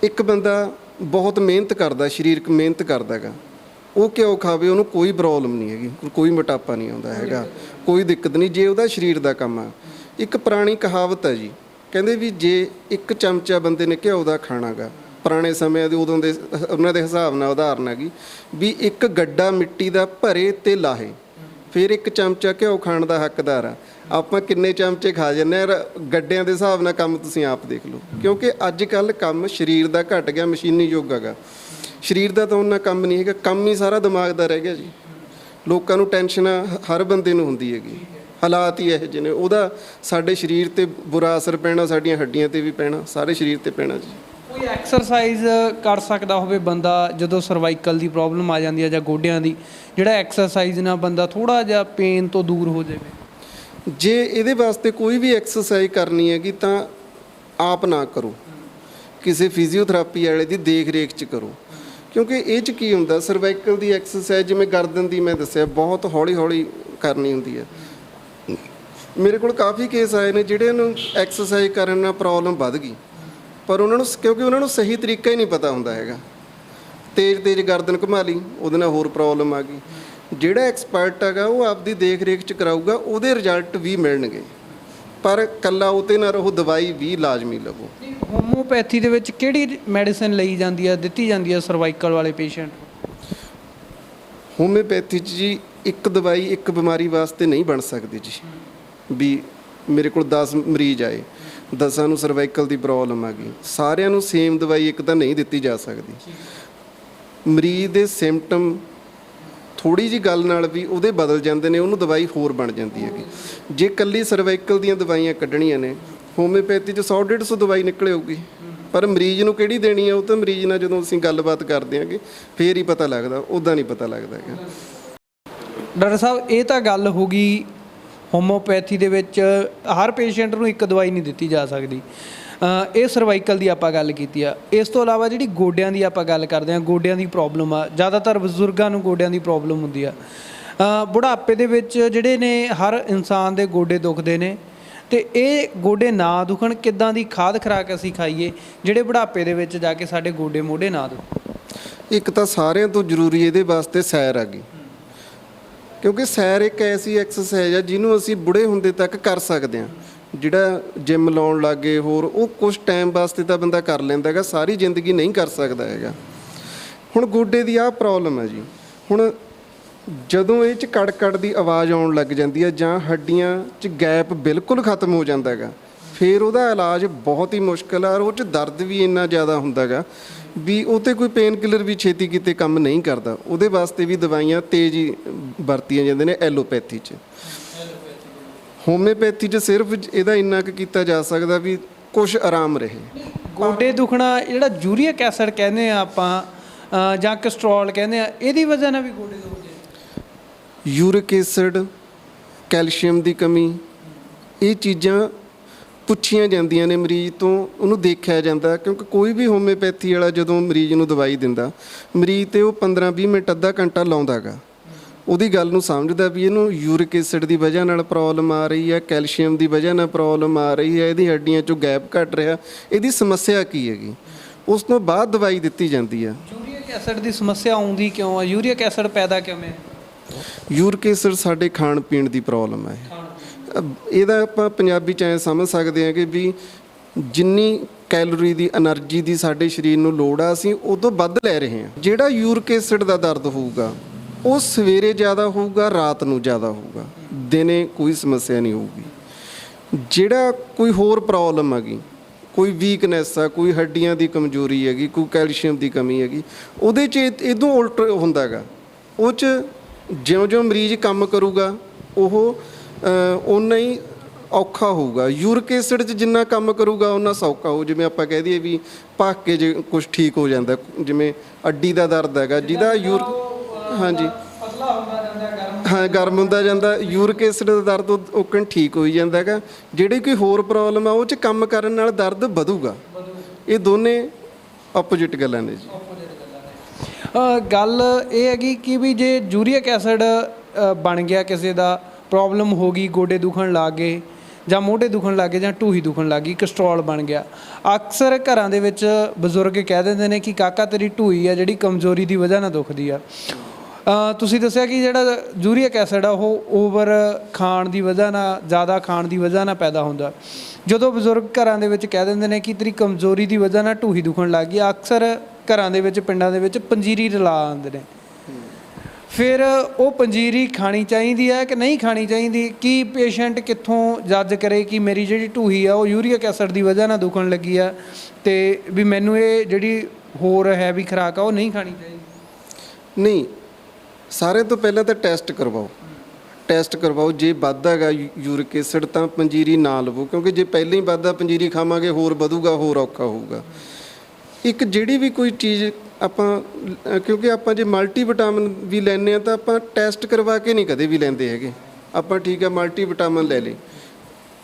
ਇੱਕ ਬੰਦਾ ਬਹੁਤ ਮਿਹਨਤ ਕਰਦਾ, ਸਰੀਰਕ ਮਿਹਨਤ ਕਰਦਾ ਹੈਗਾ, ਉਹ ਘਿਓ ਖਾਵੇ, ਉਹਨੂੰ ਕੋਈ ਪ੍ਰੋਬਲਮ ਨਹੀਂ ਹੈਗੀ, ਕੋਈ ਮੋਟਾਪਾ ਨਹੀਂ ਆਉਂਦਾ ਹੈਗਾ, ਕੋਈ ਦਿੱਕਤ ਨਹੀਂ, ਜੇ ਉਹਦਾ ਸਰੀਰ ਦਾ ਕੰਮ ਆ। ਇੱਕ ਪੁਰਾਣੀ ਕਹਾਵਤ ਹੈ ਜੀ, ਕਹਿੰਦੇ ਵੀ ਜੇ ਇੱਕ ਚਮਚਾ ਬੰਦੇ ਨੇ ਘਿਓ ਦਾ ਖਾਣਾ ਗਾ, ਪੁਰਾਣੇ ਸਮਿਆਂ ਦੇ ਉਦੋਂ ਦੇ ਉਹਨਾਂ ਦੇ ਹਿਸਾਬ ਨਾਲ ਉਦਾਹਰਨ ਹੈਗੀ ਵੀ ਇੱਕ ਗੱਡਾ ਮਿੱਟੀ ਦਾ ਭਰੇ ਤੇ ਲਾਹੇ, ਫਿਰ ਇੱਕ ਚਮਚਾ ਘਿਓ ਖਾਣ ਦਾ ਹੱਕਦਾਰ ਆ। ਆਪਾਂ ਕਿੰਨੇ ਚਮਚੇ ਖਾ ਜਾਂਦੇ ਆ, ਗੱਡਿਆਂ ਦੇ ਹਿਸਾਬ ਨਾਲ ਕੰਮ ਤੁਸੀਂ ਆਪ ਦੇਖ ਲਓ। ਕਿਉਂਕਿ ਅੱਜ ਕੱਲ੍ਹ ਕੰਮ ਸਰੀਰ ਦਾ ਘਟ ਗਿਆ, ਮਸ਼ੀਨੀ ਯੁੱਗ ਹੈਗਾ। ਸਰੀਰ ਦਾ ਤਾਂ ਉਹਨਾਂ ਕੰਮ ਨਹੀਂ ਹੈਗਾ, ਕੰਮ ਹੀ ਸਾਰਾ ਦਿਮਾਗ ਦਾ ਰਹਿ ਗਿਆ ਜੀ। ਲੋਕਾਂ ਨੂੰ ਟੈਨਸ਼ਨ ਹਰ ਬੰਦੇ ਨੂੰ ਹੁੰਦੀ ਹੈਗੀ, ਹਾਲਾਤ ਹੀ ਇਹੋ ਜਿਹੇ ਨੇ। ਉਹਦਾ ਸਾਡੇ ਸਰੀਰ 'ਤੇ ਬੁਰਾ ਅਸਰ ਪੈਣਾ, ਸਾਡੀਆਂ ਹੱਡੀਆਂ 'ਤੇ ਵੀ ਪੈਣਾ, ਸਾਰੇ ਸਰੀਰ 'ਤੇ ਪੈਣਾ ਜੀ। ਕੋਈ ਐਕਸਰਸਾਈਜ਼ ਕਰ ਸਕਦਾ ਹੋਵੇ ਬੰਦਾ ਜਦੋਂ ਸਰਵਾਈਕਲ ਦੀ ਪ੍ਰੋਬਲਮ ਆ ਜਾਂਦੀ ਹੈ ਜਾਂ ਗੋਡਿਆਂ ਦੀ, ਜਿਹੜਾ ਐਕਸਰਸਾਈਜ਼ ਨਾਲ ਬੰਦਾ ਥੋੜ੍ਹਾ ਜਿਹਾ ਪੇਨ ਤੋਂ ਦੂਰ ਹੋ ਜਾਵੇ? ਜੇ ਇਹਦੇ ਵਾਸਤੇ ਕੋਈ ਵੀ ਐਕਸਰਸਾਈਜ਼ ਕਰਨੀ ਹੈਗੀ ਤਾਂ ਆਪ ਨਾ ਕਰੋ, ਕਿਸੇ ਫਿਜ਼ੀਓਥੈਰੇਪੀ ਵਾਲੇ ਦੀ ਦੇਖ ਰੇਖ 'ਚ ਕਰੋ। ਕਿਉਂਕਿ ਇਹ 'ਚ ਕੀ ਹੁੰਦਾ, ਸਰਵਾਈਕਲ ਦੀ ਐਕਸਰਸਾਈਜ਼ ਜਿਵੇਂ ਗਰਦਨ ਦੀ ਮੈਂ ਦੱਸਿਆ, ਬਹੁਤ ਹੌਲੀ ਹੌਲੀ ਕਰਨੀ ਹੁੰਦੀ ਹੈ। ਮੇਰੇ ਕੋਲ ਕਾਫੀ ਕੇਸ ਆਏ ਨੇ ਜਿਹੜਿਆਂ ਨੂੰ ਐਕਸਰਸਾਈਜ਼ ਕਰਨ ਨਾਲ ਪ੍ਰੋਬਲਮ ਵੱਧ ਗਈ, ਪਰ ਉਹਨਾਂ ਨੂੰ ਕਿਉਂਕਿ ਉਹਨਾਂ ਨੂੰ ਸਹੀ ਤਰੀਕਾ ਹੀ ਨਹੀਂ ਪਤਾ ਹੁੰਦਾ ਹੈਗਾ। ਤੇਜ਼ ਗਰਦਨ ਘੁਮਾ ਲਈ, ਉਹਦੇ ਨਾਲ ਹੋਰ ਪ੍ਰੋਬਲਮ ਆ ਗਈ। ਜਿਹੜਾ ਐਕਸਪਰਟ ਹੈਗਾ ਉਹ ਆਪਦੀ ਦੇਖ ਰੇਖ 'ਚ ਕਰਾਊਗਾ, ਉਹਦੇ ਰਿਜ਼ਲਟ ਵੀ ਮਿਲਣਗੇ, ਪਰ ਇਕੱਲਾ ਉਹ 'ਤੇ ਨਾ ਰਹੋ, ਦਵਾਈ ਵੀ ਲਾਜ਼ਮੀ ਲਵੋ। ਹੋਮੋਪੈਥੀ ਦੇ ਵਿੱਚ ਕਿਹੜੀ ਮੈਡੀਸਿਨ ਲਈ ਜਾਂਦੀ ਹੈ, ਦਿੱਤੀ ਜਾਂਦੀ ਹੈ ਸਰਵਾਈਕਲ ਵਾਲੇ ਪੇਸ਼ੈਂਟ? ਹੋਮਿਓਪੈਥੀ 'ਚ ਜੀ ਇੱਕ ਦਵਾਈ ਇੱਕ ਬਿਮਾਰੀ ਵਾਸਤੇ ਨਹੀਂ ਬਣ ਸਕਦੀ ਜੀ। ਵੀ ਮੇਰੇ ਕੋਲ 10 ਮਰੀਜ਼ ਆਏ, 10 ਨੂੰ ਸਰਵਾਈਕਲ ਦੀ ਪ੍ਰੋਬਲਮ ਆ ਗਈ, ਸਾਰਿਆਂ ਨੂੰ ਸੇਮ ਦਵਾਈ ਇੱਕ ਤਾਂ ਨਹੀਂ ਦਿੱਤੀ ਜਾ ਸਕਦੀ। ਮਰੀਜ਼ ਦੇ ਸਿੰਪਟਮ ਥੋੜੀ ਜੀ ਗੱਲ ਨਾਲ ਵੀ ਉਹਦੇ ਬਦਲ ਜਾਂਦੇ ਨੇ, ਉਹਨੂੰ ਦਵਾਈ ਹੋਰ ਬਣ ਜਾਂਦੀ ਹੈਗੀ। ਜੇ ਕੱਲੀ ਸਰਵਾਈਕਲ ਦੀਆਂ ਦਵਾਈਆਂ ਕੱਢਣੀਆਂ ਨੇ, ਹੋਮਿਓਪੈਥੀ 'ਚ 100-150 ਦਵਾਈ ਨਿਕਲ ਆਊਗੀ, ਪਰ ਮਰੀਜ਼ ਨੂੰ ਕਿਹੜੀ ਦੇਣੀ ਹੈ ਉਹ ਤਾਂ ਮਰੀਜ਼ ਨਾਲ ਜਦੋਂ ਅਸੀਂ ਗੱਲਬਾਤ ਕਰਦੇ ਹਾਂਗੇ ਫੇਰ ਹੀ ਪਤਾ ਲੱਗਦਾ, ਉੱਦਾਂ ਨਹੀਂ ਪਤਾ ਲੱਗਦਾ ਹੈਗਾ। ਡਾਕਟਰ ਸਾਹਿਬ ਇਹ ਤਾਂ ਗੱਲ ਹੋ ਗਈ ਹੋਮੋਪੈਥੀ ਦੇ ਵਿੱਚ ਹਰ ਪੇਸ਼ੈਂਟ ਨੂੰ ਇੱਕ ਦਵਾਈ ਨਹੀਂ ਦਿੱਤੀ ਜਾ ਸਕਦੀ। ਇਹ ਸਰਵਾਈਕਲ ਦੀ ਆਪਾਂ ਗੱਲ ਕੀਤੀ ਆ। ਇਸ ਤੋਂ ਇਲਾਵਾ ਜਿਹੜੀ ਗੋਡਿਆਂ ਦੀ ਆਪਾਂ ਗੱਲ ਕਰਦੇ ਹਾਂ, ਗੋਡਿਆਂ ਦੀ ਪ੍ਰੋਬਲਮ ਆ, ਜ਼ਿਆਦਾਤਰ ਬਜ਼ੁਰਗਾਂ ਨੂੰ ਗੋਡਿਆਂ ਦੀ ਪ੍ਰੋਬਲਮ ਹੁੰਦੀ ਆ। ਬੁਢਾਪੇ ਦੇ ਵਿੱਚ ਜਿਹੜੇ ਨੇ ਹਰ ਇਨਸਾਨ ਦੇ ਗੋਡੇ ਦੁਖਦੇ ਨੇ, ਅਤੇ ਇਹ ਗੋਡੇ ਨਾ ਦੁਖਣ ਕਿੱਦਾਂ ਦੀ ਖਾਦ ਖੁਰਾਕ ਅਸੀਂ ਖਾਈਏ ਜਿਹੜੇ ਬੁਢਾਪੇ ਦੇ ਵਿੱਚ ਜਾ ਕੇ ਸਾਡੇ ਗੋਡੇ ਮੋਢੇ ਨਾ ਦੁਖਣ? ਇੱਕ ਤਾਂ ਸਾਰਿਆਂ ਤੋਂ ਜ਼ਰੂਰੀ ਇਹਦੇ ਵਾਸਤੇ ਸੈਰ ਆ ਗਈ, ਕਿਉਂਕਿ ਸੈਰ ਇੱਕ ਐਸੀ ਐਕਸਰਸਾਈਜ਼ ਆ ਜਿਹਨੂੰ ਅਸੀਂ ਬੁੜੇ ਹੁੰਦੇ ਤੱਕ ਕਰ ਸਕਦੇ ਹਾਂ। ਜਿਹੜਾ ਜਿਮ ਲਾਉਣ ਲੱਗੇ ਹੋਰ ਉਹ ਕੁਛ ਟਾਈਮ ਵਾਸਤੇ ਤਾਂ ਬੰਦਾ ਕਰ ਲੈਂਦਾ ਹੈਗਾ, ਸਾਰੀ ਜ਼ਿੰਦਗੀ ਨਹੀਂ ਕਰ ਸਕਦਾ ਹੈਗਾ। ਹੁਣ ਗੋਡੇ ਦੀ ਆਹ ਪ੍ਰੋਬਲਮ ਹੈ ਜੀ, ਹੁਣ ਜਦੋਂ ਇਹ 'ਚ ਕੜ ਦੀ ਆਵਾਜ਼ ਆਉਣ ਲੱਗ ਜਾਂਦੀ ਹੈ ਜਾਂ ਹੱਡੀਆਂ 'ਚ ਗੈਪ ਬਿਲਕੁਲ ਖਤਮ ਹੋ ਜਾਂਦਾ ਹੈਗਾ, ਫਿਰ ਉਹਦਾ ਇਲਾਜ ਬਹੁਤ ਹੀ ਮੁਸ਼ਕਿਲ ਆ। ਉਹ 'ਚ ਦਰਦ ਵੀ ਇੰਨਾ ਜ਼ਿਆਦਾ ਹੁੰਦਾ ਹੈਗਾ ਵੀ ਉਹ 'ਤੇ ਕੋਈ ਪੇਨ ਕਿਲਰ ਵੀ ਛੇਤੀ ਕਿਤੇ ਕੰਮ ਨਹੀਂ ਕਰਦਾ। ਉਹਦੇ ਵਾਸਤੇ ਵੀ ਦਵਾਈਆਂ ਤੇਜ਼ ਹੀ ਵਰਤੀਆਂ ਜਾਂਦੀਆਂ ਨੇ ਐਲੋਪੈਥੀ 'ਚ। ਹੋਮਿਓਪੈਥੀ 'ਚ ਸਿਰਫ ਇਹਦਾ ਇੰਨਾ ਕੁ ਕੀਤਾ ਜਾ ਸਕਦਾ ਵੀ ਕੁਛ ਆਰਾਮ ਰਹੇ। ਗੋਡੇ ਦੁਖਣਾ ਜਿਹੜਾ ਯੂਰੀਕ ਐਸਿਡ ਕਹਿੰਦੇ ਆ ਆਪਾਂ ਜਾਂ ਕੋਲੇਸਟ੍ਰੋਲ ਕਹਿੰਦੇ ਆ, ਇਹਦੀ ਵਜ੍ਹਾ ਨਾਲ ਵੀ ਗੋਡੇ ਦੁਖਦੇ? ਯੂਰਿਕ ਐਸਿਡ, ਕੈਲਸ਼ੀਅਮ ਦੀ ਕਮੀ, ਇਹ ਚੀਜ਼ਾਂ ਪੁੱਛੀਆਂ ਜਾਂਦੀਆਂ ਨੇ ਮਰੀਜ਼ ਤੋਂ, ਉਹਨੂੰ ਦੇਖਿਆ ਜਾਂਦਾ। ਕਿਉਂਕਿ ਕੋਈ ਵੀ ਹੋਮਿਓਪੈਥੀ ਵਾਲਾ ਜਦੋਂ ਮਰੀਜ਼ ਨੂੰ ਦਵਾਈ ਦਿੰਦਾ, ਮਰੀਜ਼ 'ਤੇ ਉਹ 15-20 ਮਿੰਟ ਅੱਧਾ ਘੰਟਾ ਲਾਉਂਦਾ ਗਾ, ਉਹਦੀ ਗੱਲ ਨੂੰ ਸਮਝਦਾ ਵੀ ਇਹਨੂੰ ਯੂਰਿਕ ਐਸਿਡ ਦੀ ਵਜ੍ਹਾ ਨਾਲ ਪ੍ਰੋਬਲਮ ਆ ਰਹੀ ਹੈ, ਕੈਲਸ਼ੀਅਮ ਦੀ ਵਜ੍ਹਾ ਨਾਲ ਪ੍ਰੋਬਲਮ ਆ ਰਹੀ ਹੈ, ਇਹਦੀ ਹੱਡੀਆਂ 'ਚੋਂ ਗੈਪ ਘਟ ਰਿਹਾ, ਇਹਦੀ ਸਮੱਸਿਆ ਕੀ ਹੈਗੀ, ਉਸ ਤੋਂ ਬਾਅਦ ਦਵਾਈ ਦਿੱਤੀ ਜਾਂਦੀ ਆ। ਯੂਰੀਕ ਐਸਿਡ ਦੀ ਸਮੱਸਿਆ ਆਉਂਦੀ ਕਿਉਂ ਆ? ਯੂਰੀਕ ਐਸਿਡ ਪੈਦਾ ਕਿਵੇਂ? ਯੂਰਿਕ ਐਸਿਡ ਸਾਡੇ ਖਾਣ ਪੀਣ ਦੀ ਪ੍ਰੋਬਲਮ ਹੈ। ਇਹਦਾ ਆਪਾਂ ਪੰਜਾਬੀ 'ਚ ਐਂ ਸਮਝ ਸਕਦੇ ਹਾਂ ਕਿ ਵੀ ਜਿੰਨੀ ਕੈਲੋਰੀ ਦੀ ਐਨਰਜੀ ਦੀ ਸਾਡੇ ਸਰੀਰ ਨੂੰ ਲੋੜ ਆ, ਅਸੀਂ ਉਹ ਤੋਂ ਵੱਧ ਲੈ ਰਹੇ ਹਾਂ। ਜਿਹੜਾ ਯੂਰਿਕ ਐਸਿਡ ਦਾ ਦਰਦ ਹੋਊਗਾ ਉਹ ਸਵੇਰੇ ਜ਼ਿਆਦਾ ਹੋਊਗਾ, ਰਾਤ ਨੂੰ ਜ਼ਿਆਦਾ ਹੋਊਗਾ, ਦਿਨੇ ਕੋਈ ਸਮੱਸਿਆ ਨਹੀਂ ਹੋਊਗੀ। ਜਿਹੜਾ ਕੋਈ ਹੋਰ ਪ੍ਰੋਬਲਮ ਹੈਗੀ, ਕੋਈ ਵੀਕਨੈਸ ਆ, ਕੋਈ ਹੱਡੀਆਂ ਦੀ ਕਮਜ਼ੋਰੀ ਹੈਗੀ, ਕੋਈ ਕੈਲਸ਼ੀਅਮ ਦੀ ਕਮੀ ਹੈਗੀ, ਉਹਦੇ 'ਚ ਇਹਦੋਂ ਉਲਟ ਹੁੰਦਾ ਹੈਗਾ। ਉਹ 'ਚ ਜਿਉਂ-ਜਿਉਂ ਮਰੀਜ਼ ਕੰਮ ਕਰੂਗਾ ਉਹ ਓਨਾ ਹੀ ਔਖਾ ਹੋਊਗਾ। ਯੂਰਿਕ ਐਸਿਡ 'ਚ ਜਿੰਨਾ ਕੰਮ ਕਰੂਗਾ ਓਨਾ ਸੌਖਾ ਹੋ। ਜਿਵੇਂ ਆਪਾਂ ਕਹਿ ਦਈਏ ਵੀ ਭੱਖ ਕੇ ਜੇ ਕੁਛ ਠੀਕ ਹੋ ਜਾਂਦਾ, ਜਿਵੇਂ ਅੱਡੀ ਦਾ ਦਰਦ ਹੈਗਾ ਜਿਹਦਾ ਹਾਂਜੀ ਹਾਂ ਗਰਮ ਹੁੰਦਾ ਜਾਂਦਾ, ਯੂਰਿਕ ਐਸਿਡ ਦਾ ਦਰਦ ਉਹ ਠੀਕ ਹੋਈ ਜਾਂਦਾ ਹੈਗਾ। ਜਿਹੜੀ ਕੋਈ ਹੋਰ ਪ੍ਰੋਬਲਮ ਆ ਉਹ 'ਚ ਕੰਮ ਕਰਨ ਨਾਲ ਦਰਦ ਵਧੂਗਾ। ਇਹ ਦੋਨੇ ਆਪੋਜਿਟ ਗੱਲਾਂ ਨੇ ਜੀ। ਗੱਲ ਇਹ ਹੈਗੀ ਕਿ ਵੀ ਜੇ ਯੂਰੀਕ ਐਸਿਡ ਬਣ ਗਿਆ, ਕਿਸੇ ਦਾ ਪ੍ਰੋਬਲਮ ਹੋ ਗਈ, ਗੋਡੇ ਦੁਖਣ ਲੱਗ ਗਏ ਜਾਂ ਮੋਢੇ ਦੁਖਣ ਲੱਗ ਗਏ ਜਾਂ ਢੂਹੀ ਦੁਖਣ ਲੱਗ ਗਈ, ਕੋਲੇਸਟ੍ਰੋਲ ਬਣ ਗਿਆ, ਅਕਸਰ ਘਰਾਂ ਦੇ ਵਿੱਚ ਬਜ਼ੁਰਗ ਕਹਿ ਦਿੰਦੇ ਨੇ ਕਿ ਕਾਕਾ ਤੇਰੀ ਢੂਹੀ ਆ ਜਿਹੜੀ ਕਮਜ਼ੋਰੀ ਦੀ ਵਜ੍ਹਾ ਨਾਲ ਦੁਖਦੀ ਆ। ਤੁਸੀਂ ਦੱਸਿਆ ਕਿ ਜਿਹੜਾ ਯੂਰੀਕ ਐਸਿਡ ਆ ਉਹ ਓਵਰ ਖਾਣ ਦੀ ਵਜ੍ਹਾ ਨਾਲ, ਜ਼ਿਆਦਾ ਖਾਣ ਦੀ ਵਜ੍ਹਾ ਨਾਲ ਪੈਦਾ ਹੁੰਦਾ। ਜਦੋਂ ਬਜ਼ੁਰਗ ਘਰਾਂ ਦੇ ਵਿੱਚ ਕਹਿ ਦਿੰਦੇ ਨੇ ਕਿ ਤੇਰੀ ਕਮਜ਼ੋਰੀ ਦੀ ਵਜ੍ਹਾ ਨਾਲ ਢੂਹੀ ਦੁਖਣ ਲੱਗ ਗਈ, ਅਕਸਰ ਘਰਾਂ ਦੇ ਵਿੱਚ, ਪਿੰਡਾਂ ਦੇ ਵਿੱਚ ਪੰਜੀਰੀ ਰਲਾ ਆਉਂਦੇ ਨੇ। ਫਿਰ ਉਹ ਪੰਜੀਰੀ ਖਾਣੀ ਚਾਹੀਦੀ ਹੈ ਕਿ ਨਹੀਂ ਖਾਣੀ ਚਾਹੀਦੀ? ਕੀ ਪੇਸ਼ੈਂਟ ਕਿੱਥੋਂ ਜੱਜ ਕਰੇ ਕਿ ਮੇਰੀ ਜਿਹੜੀ ਢੂਹੀ ਆ ਉਹ ਯੂਰੀਕ ਐਸਿਡ ਦੀ ਵਜ੍ਹਾ ਨਾਲ ਦੁਖਣ ਲੱਗੀ ਆ ਅਤੇ ਵੀ ਮੈਨੂੰ ਇਹ ਜਿਹੜੀ ਹੋਰ ਹੈਵੀ ਖੁਰਾਕ ਆ ਉਹ ਨਹੀਂ ਖਾਣੀ ਚਾਹੀਦੀ? ਨਹੀਂ, ਸਾਰਿਆਂ ਤੋਂ ਪਹਿਲਾਂ ਤਾਂ ਟੈਸਟ ਕਰਵਾਓ। ਜੇ ਵੱਧਦਾ ਹੈਗਾ ਯੂਰਿਕ ਐਸਿਡ ਤਾਂ ਪੰਜੀਰੀ ਨਾ ਲਵੋ, ਕਿਉਂਕਿ ਜੇ ਪਹਿਲਾਂ ਹੀ ਵੱਧਦਾ ਪੰਜੀਰੀ ਖਾਵਾਂਗੇ ਹੋਰ ਵਧੂਗਾ, ਹੋਰ ਔਖਾ ਹੋਊਗਾ। ਇੱਕ ਜਿਹੜੀ ਵੀ ਕੋਈ ਚੀਜ਼ ਆਪਾਂ, ਕਿਉਂਕਿ ਆਪਾਂ ਜੇ ਮਲਟੀ ਵਿਟਾਮਿਨ ਵੀ ਲੈਂਦੇ ਹਾਂ ਤਾਂ ਆਪਾਂ ਟੈਸਟ ਕਰਵਾ ਕੇ ਨਹੀਂ ਕਦੇ ਵੀ ਲੈਂਦੇ ਹੈਗੇ। ਆਪਾਂ ਠੀਕ ਹੈ ਮਲਟੀ ਵਿਟਾਮਿਨ ਲੈ ਲਏ,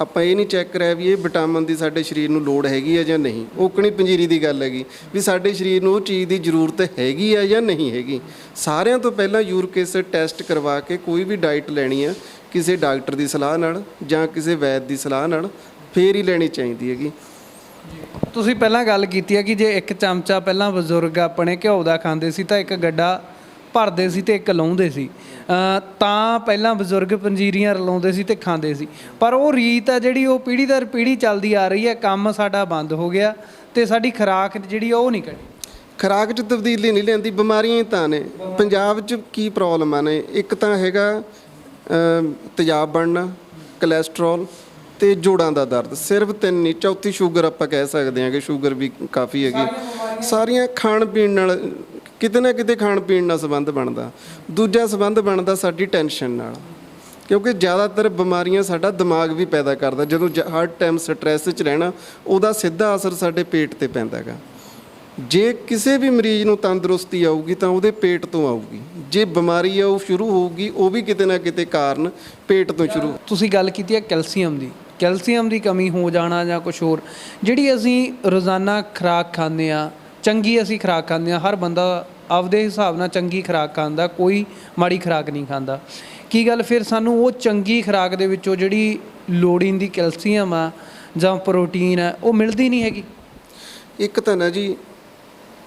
ਆਪਾਂ ਇਹ ਨਹੀਂ ਚੈੱਕ ਕਰਿਆ ਵੀ ਇਹ ਵਿਟਾਮਿਨ ਦੀ ਸਾਡੇ ਸਰੀਰ ਨੂੰ ਲੋੜ ਹੈਗੀ ਹੈ ਜਾਂ ਨਹੀਂ। ਓਕਣੀ ਪੰਜੀਰੀ ਦੀ ਗੱਲ ਹੈਗੀ ਵੀ ਸਾਡੇ ਸਰੀਰ ਨੂੰ ਉਹ ਚੀਜ਼ ਦੀ ਜ਼ਰੂਰਤ ਹੈਗੀ ਹੈ ਜਾਂ ਨਹੀਂ ਹੈਗੀ। ਸਾਰਿਆਂ ਤੋਂ ਪਹਿਲਾਂ ਯੂਰਿਕ ਐਸਿਡ ਟੈਸਟ ਕਰਵਾ ਕੇ ਕੋਈ ਵੀ ਡਾਈਟ ਲੈਣੀ ਆ ਕਿਸੇ ਡਾਕਟਰ ਦੀ ਸਲਾਹ ਨਾਲ ਜਾਂ ਕਿਸੇ ਵੈਦ ਦੀ ਸਲਾਹ ਨਾਲ ਫੇਰ ਹੀ ਲੈਣੀ ਚਾਹੀਦੀ ਹੈਗੀ। ਤੁਸੀਂ ਪਹਿਲਾਂ ਗੱਲ ਕੀਤੀ ਹੈ ਕਿ ਜੇ ਇੱਕ ਚਮਚਾ ਪਹਿਲਾਂ ਬਜ਼ੁਰਗ ਆਪਣੇ ਘਿਓ ਦਾ ਖਾਂਦੇ ਸੀ ਤਾਂ ਇੱਕ ਗੱਡਾ ਭਰਦੇ ਸੀ ਅਤੇ ਇੱਕ ਲਾਉਂਦੇ ਸੀ, ਤਾਂ ਪਹਿਲਾਂ ਬਜ਼ੁਰਗ ਪੰਜੀਰੀਆਂ ਰਲਾਉਂਦੇ ਸੀ ਅਤੇ ਖਾਂਦੇ ਸੀ। ਪਰ ਉਹ ਰੀਤ ਆ ਜਿਹੜੀ ਉਹ ਪੀੜ੍ਹੀ ਦਰ ਪੀੜ੍ਹੀ ਚੱਲਦੀ ਆ ਰਹੀ ਹੈ, ਕੰਮ ਸਾਡਾ ਬੰਦ ਹੋ ਗਿਆ ਅਤੇ ਸਾਡੀ ਖੁਰਾਕ ਜਿਹੜੀ ਉਹ ਨਹੀਂ ਘਟੀ। ਖੁਰਾਕ 'ਚ ਤਬਦੀਲੀ ਨਹੀਂ ਲਿਆਂਦੀ, ਬਿਮਾਰੀਆਂ ਹੀ ਤਾਂ ਨੇ। ਪੰਜਾਬ 'ਚ ਕੀ ਪ੍ਰੋਬਲਮਾਂ ਨੇ? ਇੱਕ ਤਾਂ ਹੈਗਾ ਤੇਜ਼ਾਬ ਬਣਨਾ, ਕੋਲੇਸਟ੍ਰੋਲ ਅਤੇ ਜੋੜਾਂ ਦਾ ਦਰਦ, ਸਿਰਫ 3 ਨਹੀਂ। ਚੌਥੀ ਸ਼ੂਗਰ ਆਪਾਂ ਕਹਿ ਸਕਦੇ ਹਾਂ ਕਿ ਸ਼ੂਗਰ ਵੀ ਕਾਫੀ ਹੈਗੀ। ਸਾਰੀਆਂ ਖਾਣ ਪੀਣ ਨਾਲ ਕਿਤੇ ਨਾ ਕਿਤੇ ਖਾਣ ਪੀਣ ਨਾਲ ਸੰਬੰਧ ਬਣਦਾ। ਦੂਜਾ ਸੰਬੰਧ ਬਣਦਾ ਸਾਡੀ ਟੈਨਸ਼ਨ ਨਾਲ, ਕਿਉਂਕਿ ਜ਼ਿਆਦਾਤਰ ਬਿਮਾਰੀਆਂ ਸਾਡਾ ਦਿਮਾਗ ਵੀ ਪੈਦਾ ਕਰਦਾ। ਜਦੋਂ ਹਰ ਟਾਈਮ ਸਟ੍ਰੈਸ 'ਚ ਰਹਿਣਾ, ਉਹਦਾ ਸਿੱਧਾ ਅਸਰ ਸਾਡੇ ਪੇਟ ਤੇ ਪੈਂਦਾ ਹੈਗਾ। ਜੇ ਕਿਸੇ ਵੀ ਮਰੀਜ਼ ਨੂੰ ਤੰਦਰੁਸਤੀ ਆਊਗੀ ਤਾਂ ਉਹਦੇ ਪੇਟ ਤੋਂ ਆਊਗੀ, ਜੇ ਬਿਮਾਰੀ ਆ ਉਹ ਸ਼ੁਰੂ ਹੋਊਗੀ ਉਹ ਵੀ ਕਿਤੇ ਨਾ ਕਿਤੇ ਕਾਰਨ ਪੇਟ ਤੋਂ ਸ਼ੁਰੂ। ਤੁਸੀਂ ਗੱਲ ਕੀਤੀ ਹੈ ਕੈਲਸ਼ੀਅਮ ਦੀ ਕਮੀ ਹੋ ਜਾਣਾ ਜਾਂ ਕੁਝ ਹੋਰ, ਜਿਹੜੀ ਅਸੀਂ ਰੋਜ਼ਾਨਾ ਖੁਰਾਕ ਖਾਂਦੇ ਆ, ਚੰਗੀ ਅਸੀਂ ਖੁਰਾਕ ਖਾਂਦੇ ਆ, ਹਰ ਬੰਦਾ ਆਪਦੇ ਹਿਸਾਬ ਨਾਲ ਚੰਗੀ ਖੁਰਾਕ ਖਾਂਦਾ, ਕੋਈ ਮਾੜੀ ਖੁਰਾਕ ਨਹੀਂ ਖਾਂਦਾ। ਕੀ ਗੱਲ ਫਿਰ ਸਾਨੂੰ ਉਹ ਚੰਗੀ ਖੁਰਾਕ ਦੇ ਵਿੱਚੋਂ ਜਿਹੜੀ ਲੋੜੀਂਦੀ ਕੈਲਸ਼ੀਅਮ ਆ ਜਾਂ ਪ੍ਰੋਟੀਨ ਆ ਉਹ ਮਿਲਦੀ ਨਹੀਂ ਹੈਗੀ? ਇੱਕ ਤਾਂ ਨਾ ਜੀ